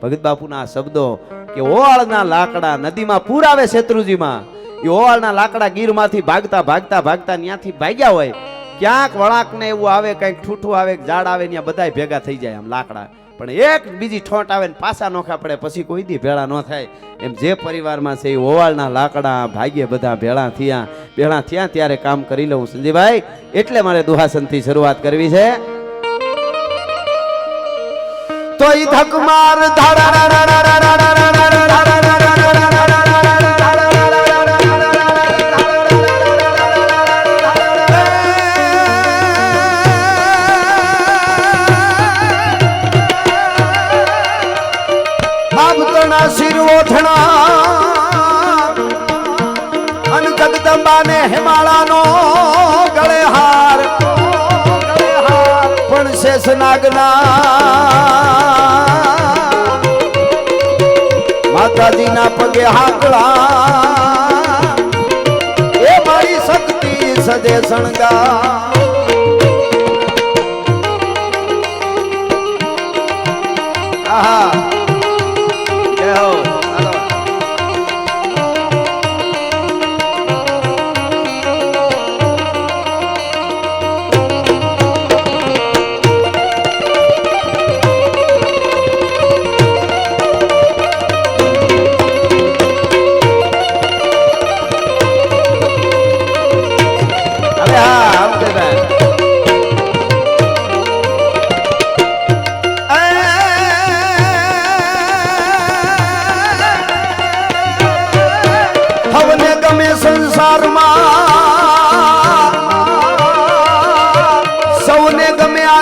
ભગત બાપુના આ શબ્દો કે ઓવાળના લાકડા નદીમાં પૂર આવે શેત્રુજીમાં, એ ઓવાળના લાકડા ગીરમાંથી ભાગતા ભાગતા ભાગતા ત્યાંથી ભાગ્યા હોય, ક્યાંક વળાક ને એવું આવે, કંઈક ઠૂઠું આવે, ઝાડ આવે, ત્યાં બધા ભેગા થઈ જાય આમ લાકડા. પણ એક બીજી ઠોંટ આવે ને પાછા નોખા પડે, પછી કોઈ દી ભેળા ન થાય. એમ જે પરિવારમાં છે એ ઓવાળના લાકડા ભાગ્યે બધા ભેળા થયા ત્યારે કામ કરી લઉં સંજયભાઈ. એટલે મારે દુહાસનથી શરૂઆત કરવી છે. તો ઈ ધક માર અને જગદંબાને હિમાળાનો ગળે હાર પણ શેષનાગના માતાજીના પગે હાકડા એ મારી શક્તિ સજે શણગા. આહા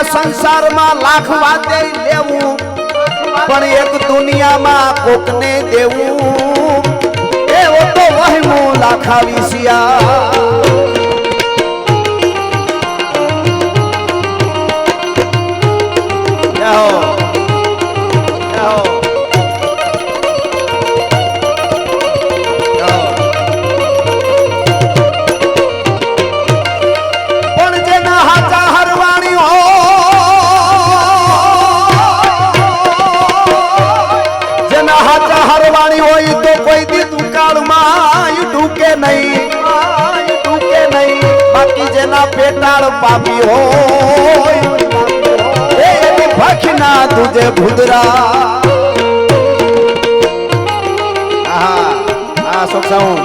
સંસારમાં લાખ વાતે લેવું, પણ એક દુનિયામાં કોકને દેવું એવો તો વહેમું લાખાવી સિયા. પેટાળ પાપી હોય એની ભખના તુજે ભૂદરા. આ સોક્ષાઉં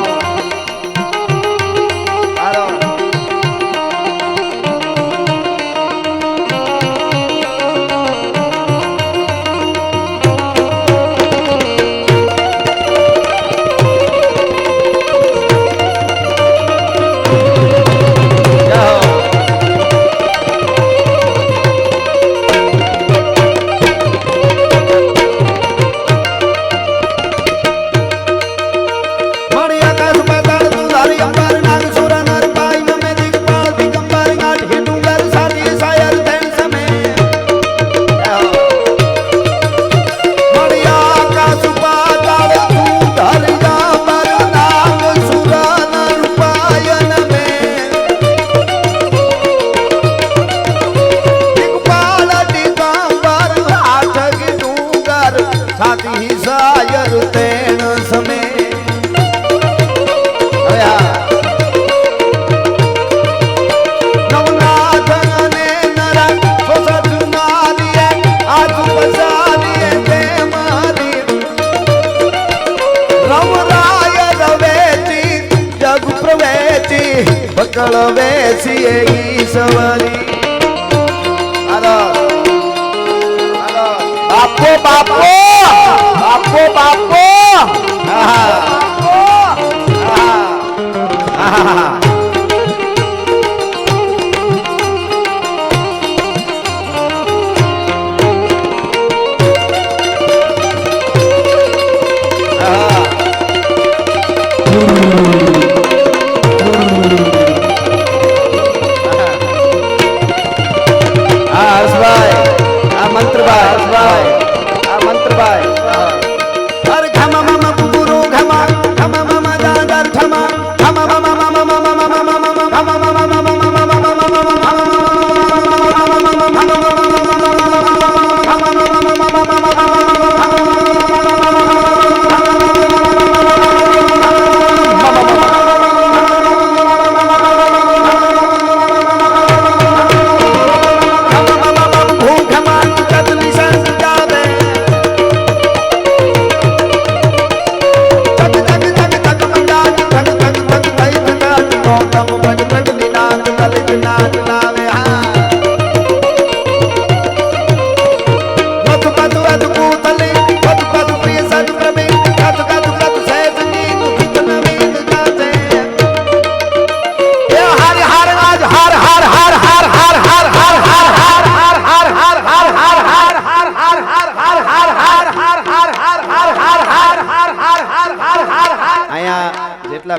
પકડ બેસીએ ઈશ્વરી બાપો બાપો બાપો બાપો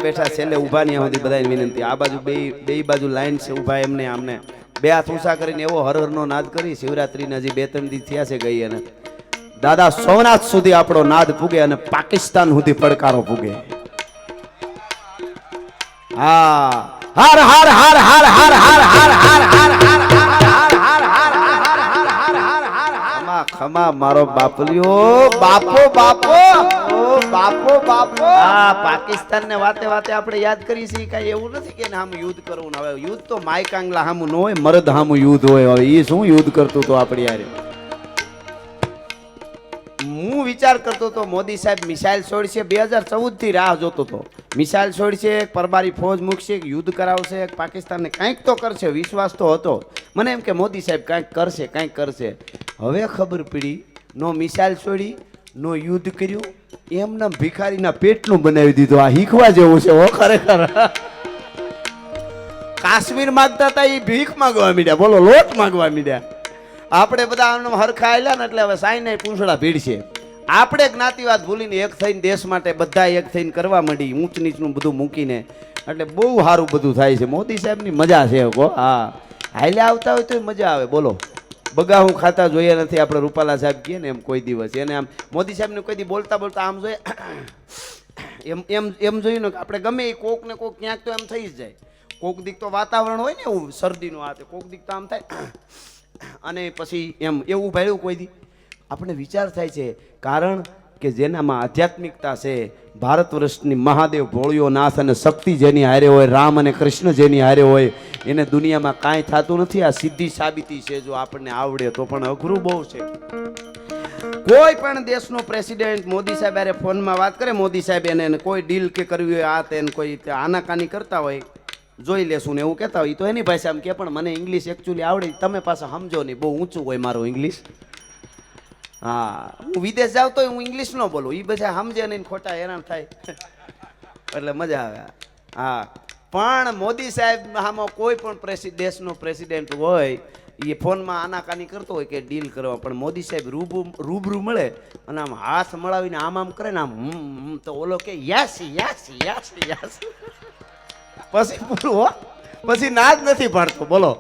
બેઠા છેલ્લે ઉભા ની સુધી બધાને વિનંતી આ બાજુ બે બાજુ લાઈન છે ઉભા એમને આમને બે હાથ ઊંચા કરીને એવો હરહરનો નાદ કરી શિવરાત્રીના જે 2-3 દી થયા છે ગઈ અને દાદા સોમનાથ સુધી આપણો નાદ પૂગે અને પાકિસ્તાન સુધી પડકારો પૂગે હા હર હર હર હર હર હર હર હર હર ખમા મારો બાપલિયો બાપો બાપો બાપો બાપો આ પાકિસ્તાન ને વાતે વાતે આપણે યાદ કરી છે કઈ એવું નથી કે આમ યુદ્ધ કરવું હવે યુદ્ધ તો માય કાંગલા હામું ન હોય મરદ હામું યુદ્ધ હોય હવે એ શું યુદ્ધ કરતું તો આપણે યાર હું વિચાર કરતો તો મોદી સાહેબ મિસાઇલ છોડશે 2014 થી રાહ જોતો તો મિસાઇલ છોડશે પરબારી ફોજ મૂકશે યુદ્ધ કરાવશે પાકિસ્તાનને કંઈક તો કરશે વિશ્વાસ તો હતો મને એમ કે મોદી સાહેબ કંઈક કરશે હવે ખબર પડી નો મિસાઇલ છોડી નો યુદ્ધ કર્યું એમના ભિખારીના પેટનું બનાવી દીધું આ હીખવા જેવું છે ઓ ખરેખર કાશ્મીર માંગતા હતા એ ભીખ માંગવા માંડ્યા બોલો લોટ માંગવા માંડ્યા આપણે બધા હરખા આવેલા ને એટલે હવે સાઈને પૂંછડા ભીડશે આપણે જ્ઞાતિવાદ ભૂલીને એક થઈને દેશ માટે બધા એક થઈને કરવા માંડી ઊંચ નીચનું બધું મૂકીને એટલે બહુ સારું બધું થાય છે મોદી સાહેબની મજા છે હા હાલે આવતા હોય તો મજા આવે બોલો બગાહું ખાતા જોઈએ નથી આપણે રૂપાલા સાહેબ કહીએ ને એમ કોઈ દિવસ એને આમ મોદી સાહેબને કોઈ દી બોલતા આમ જોઈએ એમ જોયું ને કે આપણે ગમે એ કોક ને કોક ક્યાંક તો એમ થઈ જ જાય કોક દીક તો વાતાવરણ હોય ને એવું શરદીનું આ કોક દીક તો આમ થાય અને પછી એમ એવું ભાડ્યું કોઈ દી આપણે વિચાર થાય છે કારણ કે જેનામાં આધ્યાત્મિકતા છે ભારત વર્ષની મહાદેવ ભોળિયો નાથ અને શક્તિ જેની હારે હોય રામ અને કૃષ્ણ જેની હારે હોય એને દુનિયામાં કાંઈ થતું નથી આ સીધી સાબિતી છે જો આપણને આવડે તો પણ અઘરું બહુ છે કોઈ પણ દેશનો પ્રેસિડેન્ટ મોદી સાહેબ અરે ફોનમાં વાત કરે મોદી સાહેબ એને કોઈ ડીલ કે કરવી હોય આ તેને કોઈ આનાકાની કરતા હોય જોઈ લેશું ને એવું કહેતા હોય તો એની ભાષામાં કે પણ મને ઇંગ્લિશ એકચ્યુઅલી આવડે તમે પાછા સમજો નહીં બહુ ઊંચું હોય મારું ઇંગ્લિશ હા હું વિદેશ જાઉં તો હું ઇંગ્લિશ ન બોલું એ બધા સમજે નહીં ખોટા હેરાન થાય એટલે મજા આવે હા પણ મોદી સાહેબ આમાં કોઈ પણ દેશનો પ્રેસિડેન્ટ હોય એ ફોનમાં આનાકાની કરતો હોય કે ડીલ કરવા પણ મોદી સાહેબ રૂબરૂ મળે અને આમ હાથ મળાવીને આમ કરે ને આમ તો ઓલો કે યસ યસ યસ યસ પછી પૂરું હો પછી ના જ નથી પાડતો બોલો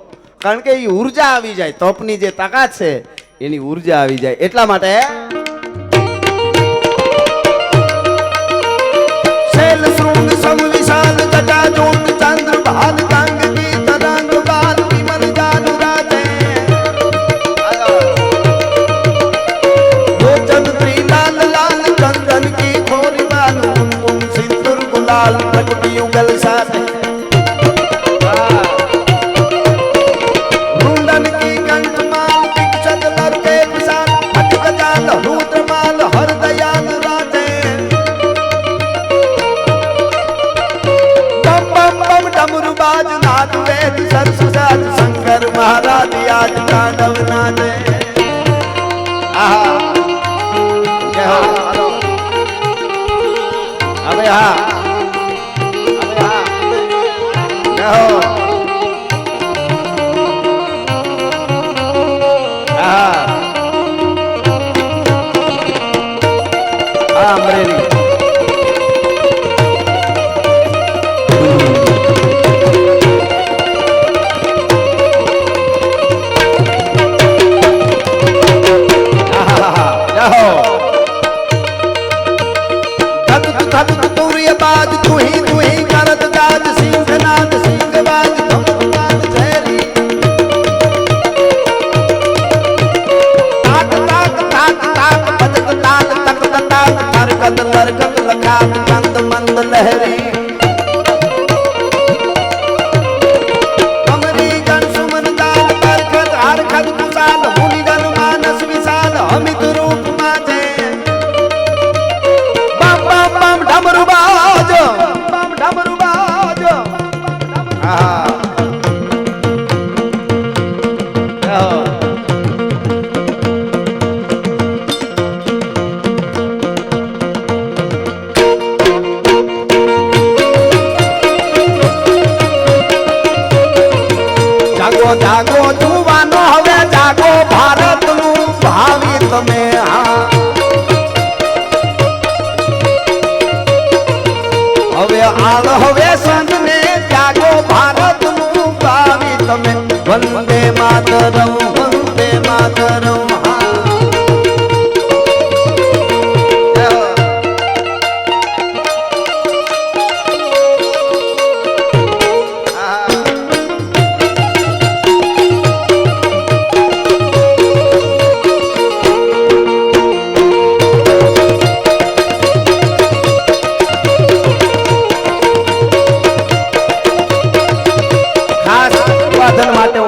કારણ કે એ ઉર્જા આવી જાય તપની જે તાકાત છે એની ઉર્જા આવી જાય એટલા માટે શૈલ શૃંગ સમ વિશાલ જટા જોત ચંદ્ર ભાલ કાંગ કી તરંગ બાલ વિમલ જાન રાતે લોચન ત્રી લાલ લાલ ચંદન કી ખોરી બાલ કુમકુમ સિંદૂર ગુલાલ પ્રગટી ઉગલ સાથે डमरू बाज नाद वेद सरस साज शंकर महाराज आज तांडव नाचे आहा जय हो हेलो अबे हाँ जय हो अमरेली लहरी अमरी गण सुमन दाल करखत हरखत कुशाल मुनि गण मानस विशाल अमित रूप माजे बम बम बम डमरू बाज बम डमरू बाज जागो जुवानो हवे जागो भारत नु भावी तमे हवे आल हवे संग ने जागो भारत नु भावी तमे वंदे मातरम वंदे मातरम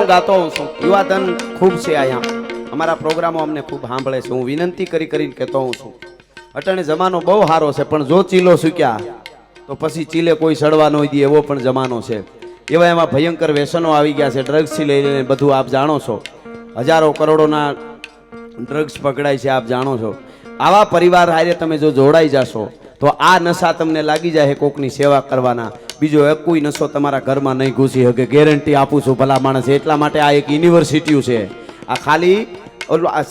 गातो हूँ युवाधन खूब से आया हमारा प्रोग्रामों हमने खूब सांभळे छे हूँ विनंती करी करीने कहेतो हूँ छूं अटाणे जमानो बहु हारो छे पण जो चीलो सूक्या तो पछी चीले कोई सड़वा न दे एवो पण जमानो छे एवा एमां भयंकर व्यसनो आवी गया छे ड्रग्स थी लईने बधुं आप जाणो छो हजारों करोड़ोना ड्रग्स पकड़ाय छे आप जाणो छो आवा परिवार हारे तमे जो जोड़ाई जाशो तो आ नशा तमने लागी जाए कोकनी सेवा करवाना बीजो एक कोई नशो तमारा घर में नहीं घुसी सके गेरंटी आपू छूं भला माणस एटला माटे आ एक यूनिवर्सिटी छे आ खाली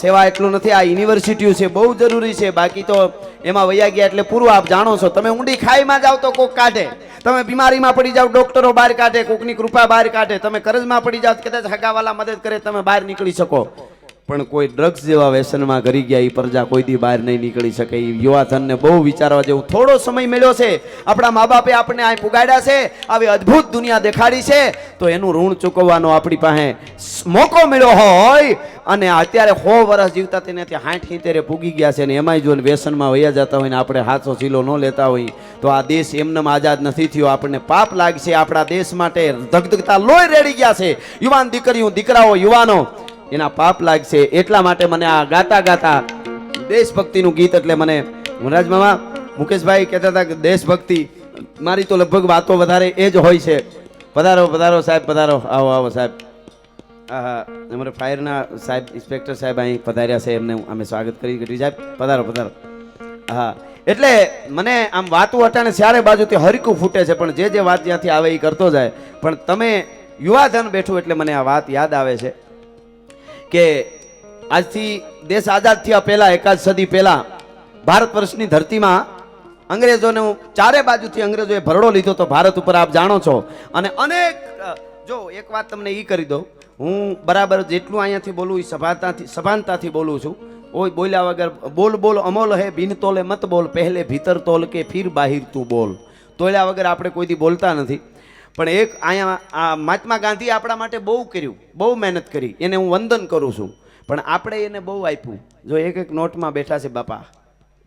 सेवा एटलो नथी आ यूनिवर्सिटी छे बहु जरूरी छे बाकी तो एमां वया गया एटले पूरुं आप जाणो छो तमे ऊंडी खाई में जाओ तो कोक काढे तमे बीमारी में पड़ी जाओ डॉक्टरो बहार काढे कोकनी कृपा बहार काढे तमे कर्ज में पड़ी जाओ कदाच हगावाला मदद करे तमे बहार निकली सको पण कोई ड्रग्स जेवा व्यसन में घरी गया प्रजा कोई दी बहार नहीं निकली सके युवाधन ने बहु विचारवा जेवुं थोड़ो समय मिल्यो छे आपणा मा बापे आपणे आ पुगाड्या छे आवी अद्भुत दुनिया देखाड़ी छे तो एनुं ऋण चूकवવાનો आपणी पासे मोको मिल्यो होय अने अत्यारे 100 वर्ष जीवता तेने त्या 60-70 पूगी गया छे ने एमांय जो व्यसन में वया जता होय ने आपणे हाथो सीलो न लेता होय तो आ देश एमनेम आजाद नथी थयो आपणे पाप लागशे आपणा देश माटे धगधगता लोही रेड़ी गया छे युवान दीकरीओ दीकराओ युवानो एना पाप लागशे एटला माटे मने आ गाता गाता देशभक्तिनुं गीत एटले मने मुराज मामा मुकेश भाई कहता था कि देशभक्ति मारी तो लगभग वातो वधारे ए ज होय छे पधारो पधारो साहेब पधारो आओ आओ साहेब अमरे फायरना साहेब इंस्पेक्टर साहेब અહીં પધાર્યા છે એમને અમે સ્વાગત કરી ગઢવી સાહેબ પધારો પધારો હા એટલે મને આમ વાતો અટાણે ચારે બાજુથી હરકું ફૂટે છે પણ જે વાત જ્યાંથી આવે એ કરતો જાય પણ તમે યુવાધન બેઠું એટલે મને આ વાત યાદ આવે છે કે આજથી દેશ આઝાદ થયા પહેલા એકાદ સદી પહેલા ભારત વર્ષની ધરતીમાં અંગ્રેજોને ચારે બાજુથી અંગ્રેજોએ ભરડો લીધો તો ભારત ઉપર આપ જાણો છો અને અનેક જો એક વાત તમને ઈ કરી દઉં હું બરાબર જેટલું અહીંયાથી બોલું એ સભાનતાથી બોલું છું ઓય બોલ્યા વગર બોલ બોલ અમોલ હે બિન તોલે મત બોલ પહેલે ભીતર તોલ કે ફિર બાહિર તું બોલ તોલ્યા વગર આપણે કોઈથી બોલતા નથી પણ એક અહીંયા મહાત્મા ગાંધી આપણા માટે બહુ કર્યું બહુ મહેનત કરી એને હું વંદન કરું છું પણ આપણે એને બહુ આપ્યું જો એક એક નોટમાં બેઠા છે બાપા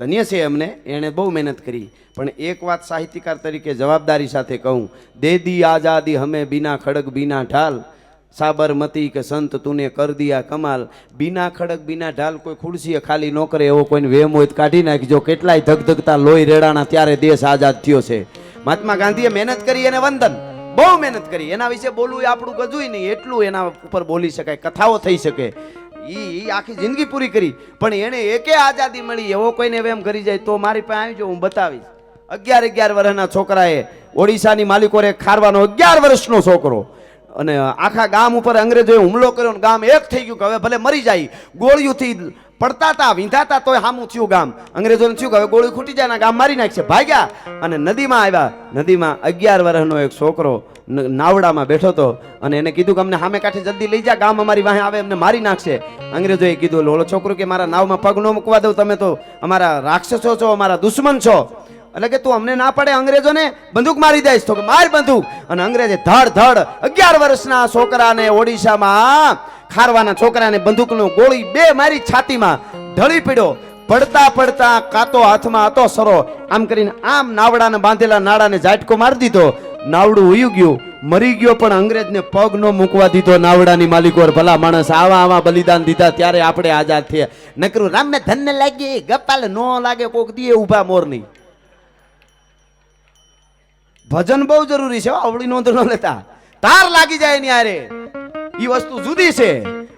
ધન્ય છે એમને એણે બહુ મહેનત કરી પણ એક વાત સાહિત્યકાર તરીકે જવાબદારી સાથે કહું દે दी आज़ादी हमें बिना खड़ग बिना ढाल साबरमती के संत तूने कर दिया कमाल बिना खड़ग बिना ढाल कोई खुर्सी खाली न करे एवो कोई वेम होय काढी नाखजो केटलाय धगधगता लोही रेड़ाना त्यारे देश आजाद थयो छे महात्मा गांधीए मेहनत करी एने वंदन બહુ મહેનત કરી. એના વિશે બોલવું એ આપણું ગજુય નહીં, એટલું એના ઉપર બોલી શકાય, કથાઓ થઈ શકે. ઈ આખી જિંદગી પૂરી કરી, પણ એને એકે આઝાદી મળી એવો કોઈને એમ કરી જાય તો મારી પાસે આવજો, હું બતાવીશ. 11 વર્ષના છોકરાએ ઓડિશાની માલિકોરે ખારવાનો 11 વર્ષનો છોકરો, અને આખા ગામ ઉપર અંગ્રેજોએ હુમલો કર્યો ને ગામ એક થઈ ગયું કે હવે ભલે મરી જાય. ગોળીઓથી પડતા હતા, વીંધાતા તોય હામું થયું ગામ. અંગ્રેજોને થયું કે હવે ગોળી ખૂટી જાય ને ગામ મારી નાખશે. ભાગ્યા અને નદીમાં આવ્યા. નદીમાં 11 વર્ષનો એક છોકરો નાવડામાં બેઠો હતો, અને એને કીધું કે અમને સામે કાંઠે જલ્દી લઈ જા, ગામ અમારી વાહે આવે, અમને મારી નાખશે. અંગ્રેજોએ કીધું ઓલો છોકરો કે મારા નાવમાં પગ ન મૂકવા દઉં, તમે તો અમારા રાક્ષસો છો, અમારા દુશ્મન છો. એટલે કે તું અમને ના પડે, અંગ્રેજોને બંદૂક મારી દઈશ. તો કે માર બંદૂક. અને અંગ્રેજે ધડ 11 વર્ષના છોકરાને ઓડિશામાં ખારવાના છોકરાને બંદૂકનો ગોળી 2 મારી, છાતીમાં ઢળી પડ્યો. પડતા પડતા કાતો હાથમાં હતો સરો, આમ કરીને આમ નાવડાને બાંધેલા નાડાને ઝાટકો મારી દીધો. નાવડું ઉયું ગયું, મરી ગયો, પણ અંગ્રેજને પગ નો મૂકવા દીધો. નાવડાની માલિકો ભલા માણસ આવા બલિદાન દીધા, ત્યારે આપણે આઝાદ થયા. નકરું રામને ધનને લાગી ગપાલ નો લાગે, કોક દીએ ઉભા મોરની. ભજન બહુ જરૂરી છે, આવડી નોંધ ન લેતા. તાર લાગી જાય ને યારે ઈ વસ્તુ જુદી છે,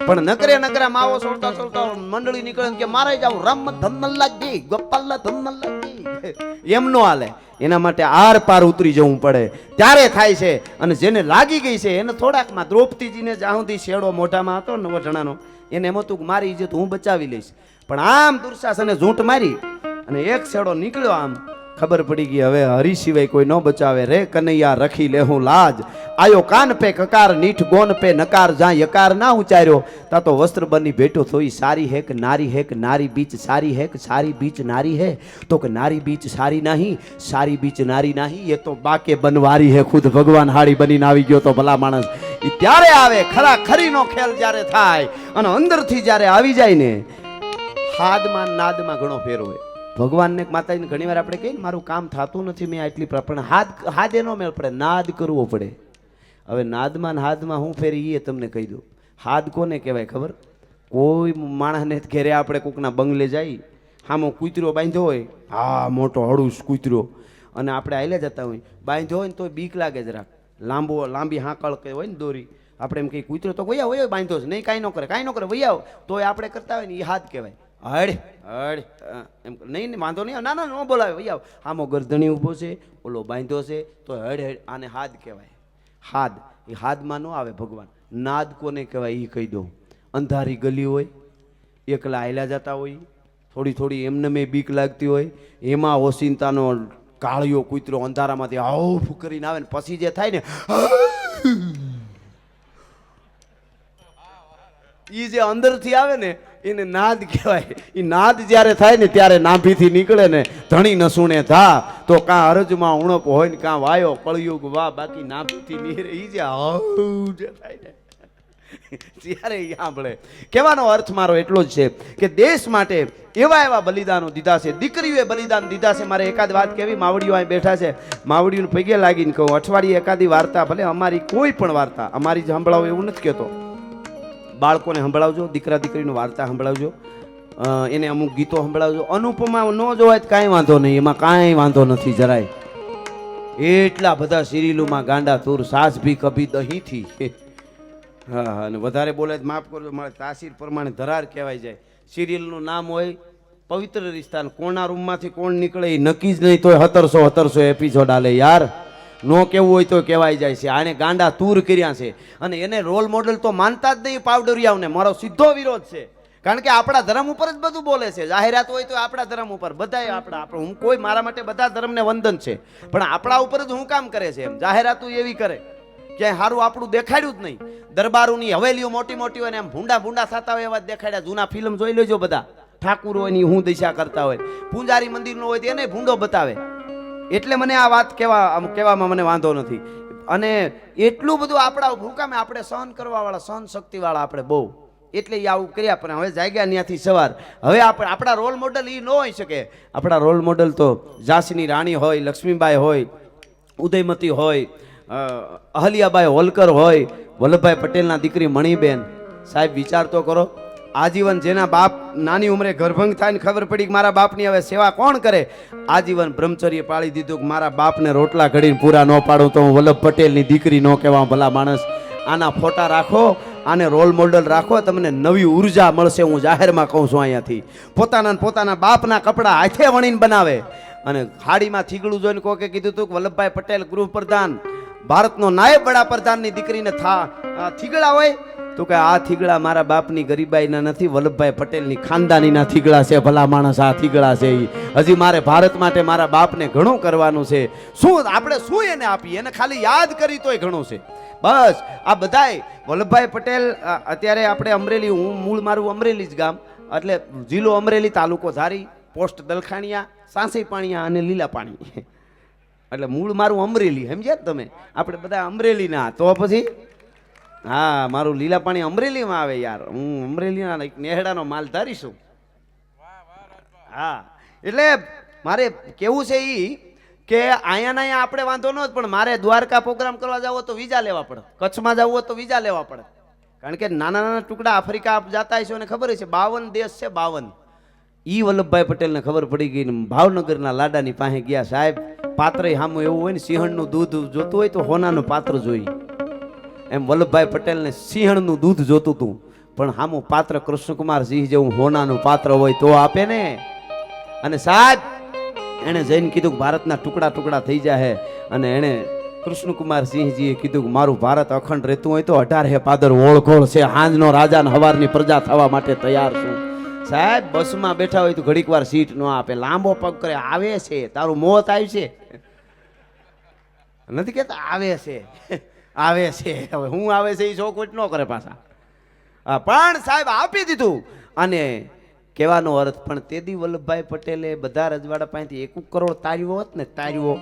પણ નકરે માવો છોડતા મંડળી નીકળે કે મારે જાવ રામ ધન લાગી ગોપાલ ધન લાગી, એમ નો હાલે. એના માટે આર પાર ઉતરી જવું પડે, ત્યારે થાય છે. અને જેને લાગી ગઈ છે એને થોડાકમાં, દ્રૌપદીજીને જ્યાં સુધી શેડો મોઢામાં હતો ને વઢણાનો, એને એમ હતું કે મારી ઇજ્જત હું બચાવી લઈશ. પણ આમ દુર્શાસને ઝૂંટ મારી અને એક શેડો નીકળ્યો, આમ ખબર પડી ગઈ હવે હરી સિવાય કોઈ ન બચાવે. રે કનૈયા રખી લેહું લાજ, આયો કાન પે કકાર નીઠ ગોન પે નકાર, જ્યાં યકાર ના ઉચાર્યો તા તો વસ્ત્ર બની ભેટો થોઈ. સારી હે કે નારી બીચ સારી હે કે સારી બીચ નારી હે, તો કે નારી બીચ સારી નહીં, સારી બીચ નારી નહીં, એ તો બાકે બનવારી હે. ખુદ ભગવાન હાડી બનીને આવી ગયો તો ભલા માણસ. એ ત્યારે આવે ખરા ખરીનો ખેલ જ્યારે થાય, અને અંદરથી જ્યારે આવી જાય ને, હાદમાં નાદમાં ઘણો ફેર હોય. ભગવાનને માતાજીને ઘણી વાર આપણે કહીએ મારું કામ થતું નથી, મેં આટલી પણ હાથ એનો મેળ પડે, નાદ કરવો પડે. હવે નાદમાં ને હાદમાં હું ફેરી એ તમને કહી દઉં. હાદ કોને કહેવાય ખબર? કોઈ માણસને ઘેરે આપણે કોકના બંગલે જાય, હામો કૂતરો બાંધ્યો હોય, હા મોટો હળુસ કૂતરો, અને આપણે આયલે જતા હોય, બાંધ્યો હોય ને તો બીક લાગે જરાક. લાંબી હાંકળ કે હોય ને દોરી, આપણે એમ કહીએ કૂતરો તો વૈયા હોય બાંધ્યો છે, નહીં કાંઈ ન કરે વૈયાવ, તો આપણે કરતા હોય ને એ હાથ કહેવાય. હડ એમ નહીં વાંધો નહીં, ના ન બોલાવે વૈયાવ. આમો ગરદણી ઊભો છે, ઓલો બાંધ્યો છે, તો હડ આને હાથ કહેવાય. હાદ એ હાદમાં ન આવે ભગવાન. નાદ કોને કહેવાય એ કહી દઉં. અંધારી ગલી હોય, એકલા આયલા જતા હોય, થોડી એમને મેં બીક લાગતી હોય, એમાં ઓસિંતાનો કાળિયો કૂતરો અંધારામાંથી આવું કરીને આવે ને પછી જે થાય ને એ જે અંદરથી આવે ને એને નાદ કહેવાય. એ નાદ જ્યારે થાય ને ત્યારે નાભીથી નીકળે ને, ધણી ન સુણે ધા, તો કાં અરજમાં ઉણપ હોય ને કાં વાયો કળયુગ વાહ, બાકી નાભીથી નીરે એ જે આવું જે થાય ને ત્યારે એ સાંભળે. કહેવાનો અર્થ મારો એટલો જ છે કે દેશ માટે એવા બલિદાનો દીધા છે, દીકરીઓએ બલિદાન દીધા છે. મારે એકાદ વાત કહેવી, માવડીઓ અહીં બેઠા છે, માવડીઓને પગે લાગીને કહું, અઠવાડિયે એકાદી વાર્તા, ભલે અમારી કોઈ પણ વાર્તા અમારી જ સંભળાવો એવું નથી કહેતો, બાળકોને સંભળાવજો, દીકરા દીકરીનું વાર્તા સંભળાવજો, એને અમુક ગીતો સંભળાવજો. અનુપમા ન જોવાય તો કાંઈ વાંધો નહીં, એમાં કાંઈ વાંધો નથી જરાય. એટલા બધા સિરિયલોમાં ગાંડા તુર, સાસ ભી કભી દહીંથી. હા અને વધારે બોલે માફ કરજો, મારે તાસીર પ્રમાણે ધરાર કહેવાય જાય. સિરિયલનું નામ હોય પવિત્ર રિશ્તા, કોણના રૂમમાંથી કોણ નીકળે એ નક્કી જ નહીં, તોય 1700 એપિસોડ આલે યાર. નો કેવું હોય તો કહેવાય જાય છે. આને ગાંડા તૂર કર્યા છે, અને એને રોલ મોડલ તો માનતા જ નહીં પાવડરિયાઓને. મારો સીધો વિરોધ છે, કારણ કે આપણા ધર્મ ઉપર જ બધું બોલે છે. જાહેરાત હોય તો આપણા ધર્મ ઉપર, બધાય આપણા હું કોઈ મારા માટે બધા ધર્મને વંદન છે, પણ આપણા ઉપર જ હું કામ કરે છે એમ જાહેરાતો એવી કરે ક્યાંય સારું આપણું દેખાડ્યું જ નહીં. દરબારોની હવેલીઓ મોટી મોટી હોય ને એમ ભૂંડા થતા હોય એવા દેખાડ્યા. જૂના ફિલ્મ જોઈ લેજો બધા, ઠાકુર હોય ની હું દિશા કરતા હોય, પૂંજારી મંદિરનો હોય તો એને ભૂંડો બતાવે. એટલે મને આ વાત કહેવામાં મને વાંધો નથી. અને એટલું બધું આપણા ભૂકામે આપણે સહન કરવા વાળા, સહન શક્તિ વાળા આપણે બહુ, એટલે એ આવું કર્યા. પણ હવે જાગ્યા ત્યાંથી સવાર. હવે આપણા રોલ મોડલ એ ન હોઈ શકે. આપણા રોલ મોડલ તો ઝાંસીની રાણી હોય, લક્ષ્મીબાઈ હોય, ઉદયમતી હોય, અહલ્યાબાઈ હોલકર હોય, વલ્લભભાઈ પટેલના દીકરી મણિબેન. સાહેબ વિચાર તો કરો, આજીવન જેના બાપ નાની ઉંમરે ગર્ભંગ થાય ને ખબર પડી કે મારા બાપની હવે સેવા કોણ કરે, આજીવન બ્રહ્મચર્ય પાળી દીધું કે મારા બાપને રોટલા ઘડીને પૂરા ન પાડું તો હું વલ્લભ પટેલની દીકરી ન કહેવા ભલા માણસ. આના ફોટા રાખો, આને રોલ મોડલ રાખો, તમને નવી ઉર્જા મળશે. હું જાહેરમાં કહું છું અહીંયાથી. પોતાના બાપના કપડા હાથે વણીને બનાવે અને ખાડીમાં થીગડું જોઈને કોકે કીધું હતું કે વલ્લભભાઈ પટેલ ગૃહપ્રધાન ભારતનો નાયબ વડાપ્રધાનની દીકરીને થીગડા હોય તો કે આ થીગડા મારા બાપની ગરીબાઈના નથી, વલ્લભભાઈ પટેલની ખાનદાનીના થીગડા છે. ભલા માણસ આ થીગડા છે. હજી મારે ભારત માટે મારા બાપને ઘણું કરવાનું છે. શું આપણે શું એને આપીએ? એને ખાલી યાદ કરી તોય ઘણું છે. બસ આ બધાય વલ્લભભાઈ પટેલ અત્યારે આપણે અમરેલી, હું મૂળ મારું અમરેલી જ ગામ, એટલે જિલ્લો અમરેલી, તાલુકો ધારી, પોસ્ટ દલખાણીયા, સાંસઈ પાણીયા અને લીલા પાણી, એટલે મૂળ મારું અમરેલી. સમજ્યા તમે? આપણે બધા અમરેલીના. તો પછી હા, મારું લીલા પાણી અમરેલીમાં આવે યાર. હું અમરેલીના એક નેહડાનો માલ ધારીશું. હા, એટલે મારે કેવું છે ઈ કે અહીંયા આપણે વાંધો ન, પણ મારે દ્વારકા પ્રોગ્રામ કરવા જાવ તો વિઝા લેવા પડે, કચ્છમાં જવું હોય તો વિઝા લેવા પડે. કારણ કે નાના નાના ટુકડા આફ્રિકા જતા હશો ને ખબર છે, 52 દેશ છે, 52. ઈ વલ્લભભાઈ પટેલને ખબર પડી ગઈ ને ભાવનગરના લાડાની પાસે ગયા. સાહેબ પાત્ર સામું એવું હોય ને, સિંહણનું દૂધ જોતું હોય તો હોનાનું પાત્ર જોઈ. એમ વલ્લભભાઈ પટેલને સિંહણનું દૂધ જોતું હતું, પણ સામું પાત્ર કૃષ્ણકુમારસિંહ જેવું હોનાનું પાત્ર હોય તો આપે ને. અને સાહેબ એણે જઈને કીધું કે ભારતના ટુકડા ટુકડા થઈ જાય. અને એણે કૃષ્ણકુમારસિંહજીએ કીધું કે મારું ભારત અખંડ રહેતું હોય તો 18 પાદર ઓળખોળ છે, હાંજનો રાજા ને હવારની પ્રજા થવા માટે તૈયાર છું. સાહેબ બસમાં બેઠા હોય તો ઘડીક વાર સીટ ન આપે, લાંબો પગ કરે, આવે છે તારું મોત આવ્યું છે, નથી કેતા આવે છે, આવે છે. હવે હું આવે છે એ ચોખવટ ન કરે પાછા. પણ સાહેબ આપી દીધું. અને કહેવાનો અર્થ, પણ તેદી વલ્લભભાઈ પટેલે બધા રજવાડા પાસેથી 1 કરોડ તાર્યો હોત ને, તાર્યો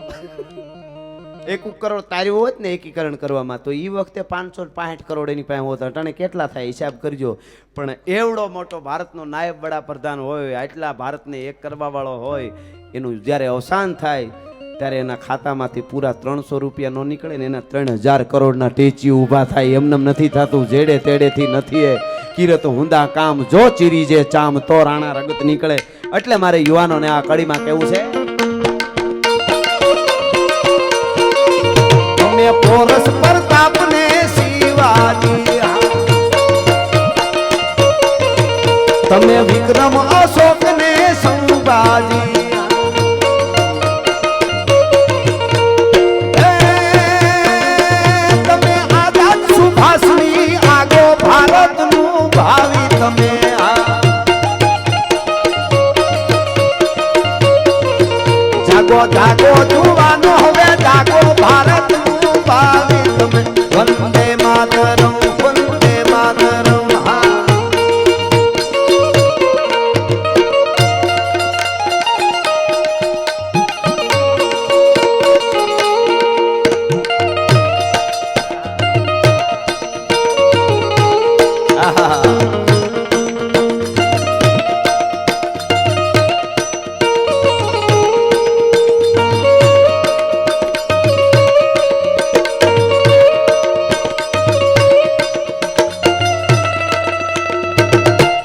1 કરોડ તાર્યો હોત ને એકીકરણ કરવામાં, તો એ વખતે 565 કરોડ એની પાસે હોત. અટાણે કેટલા થાય હિસાબ કરજો. પણ એવડો મોટો ભારતનો નાયબ વડાપ્રધાન હોય, આટલા ભારતને એક કરવા વાળો હોય, એનું જ્યારે અવસાન થાય ત્યારે એના ખાતામાંથી પૂરા 300 રૂપિયા ન નીકળે ને એના 3000 કરોડના ટેચી ઊભા થાય. એમને નથી થતું, જેડે તેડેથી નથી. કિરત હુંદા કામ જો ચીરી જે ચામ તો રાણા રગત નીકળે. એટલે મારે યુવાનોને આ કડીમાં કેવું છે, તમે પોરસ પ્રતાપને શિવાજી, તમે વિક્રમ અશોકને સંભાજી, તમે જાગો જાગો જુવાનો, હવે જાગો ભારતનું ભાવિ.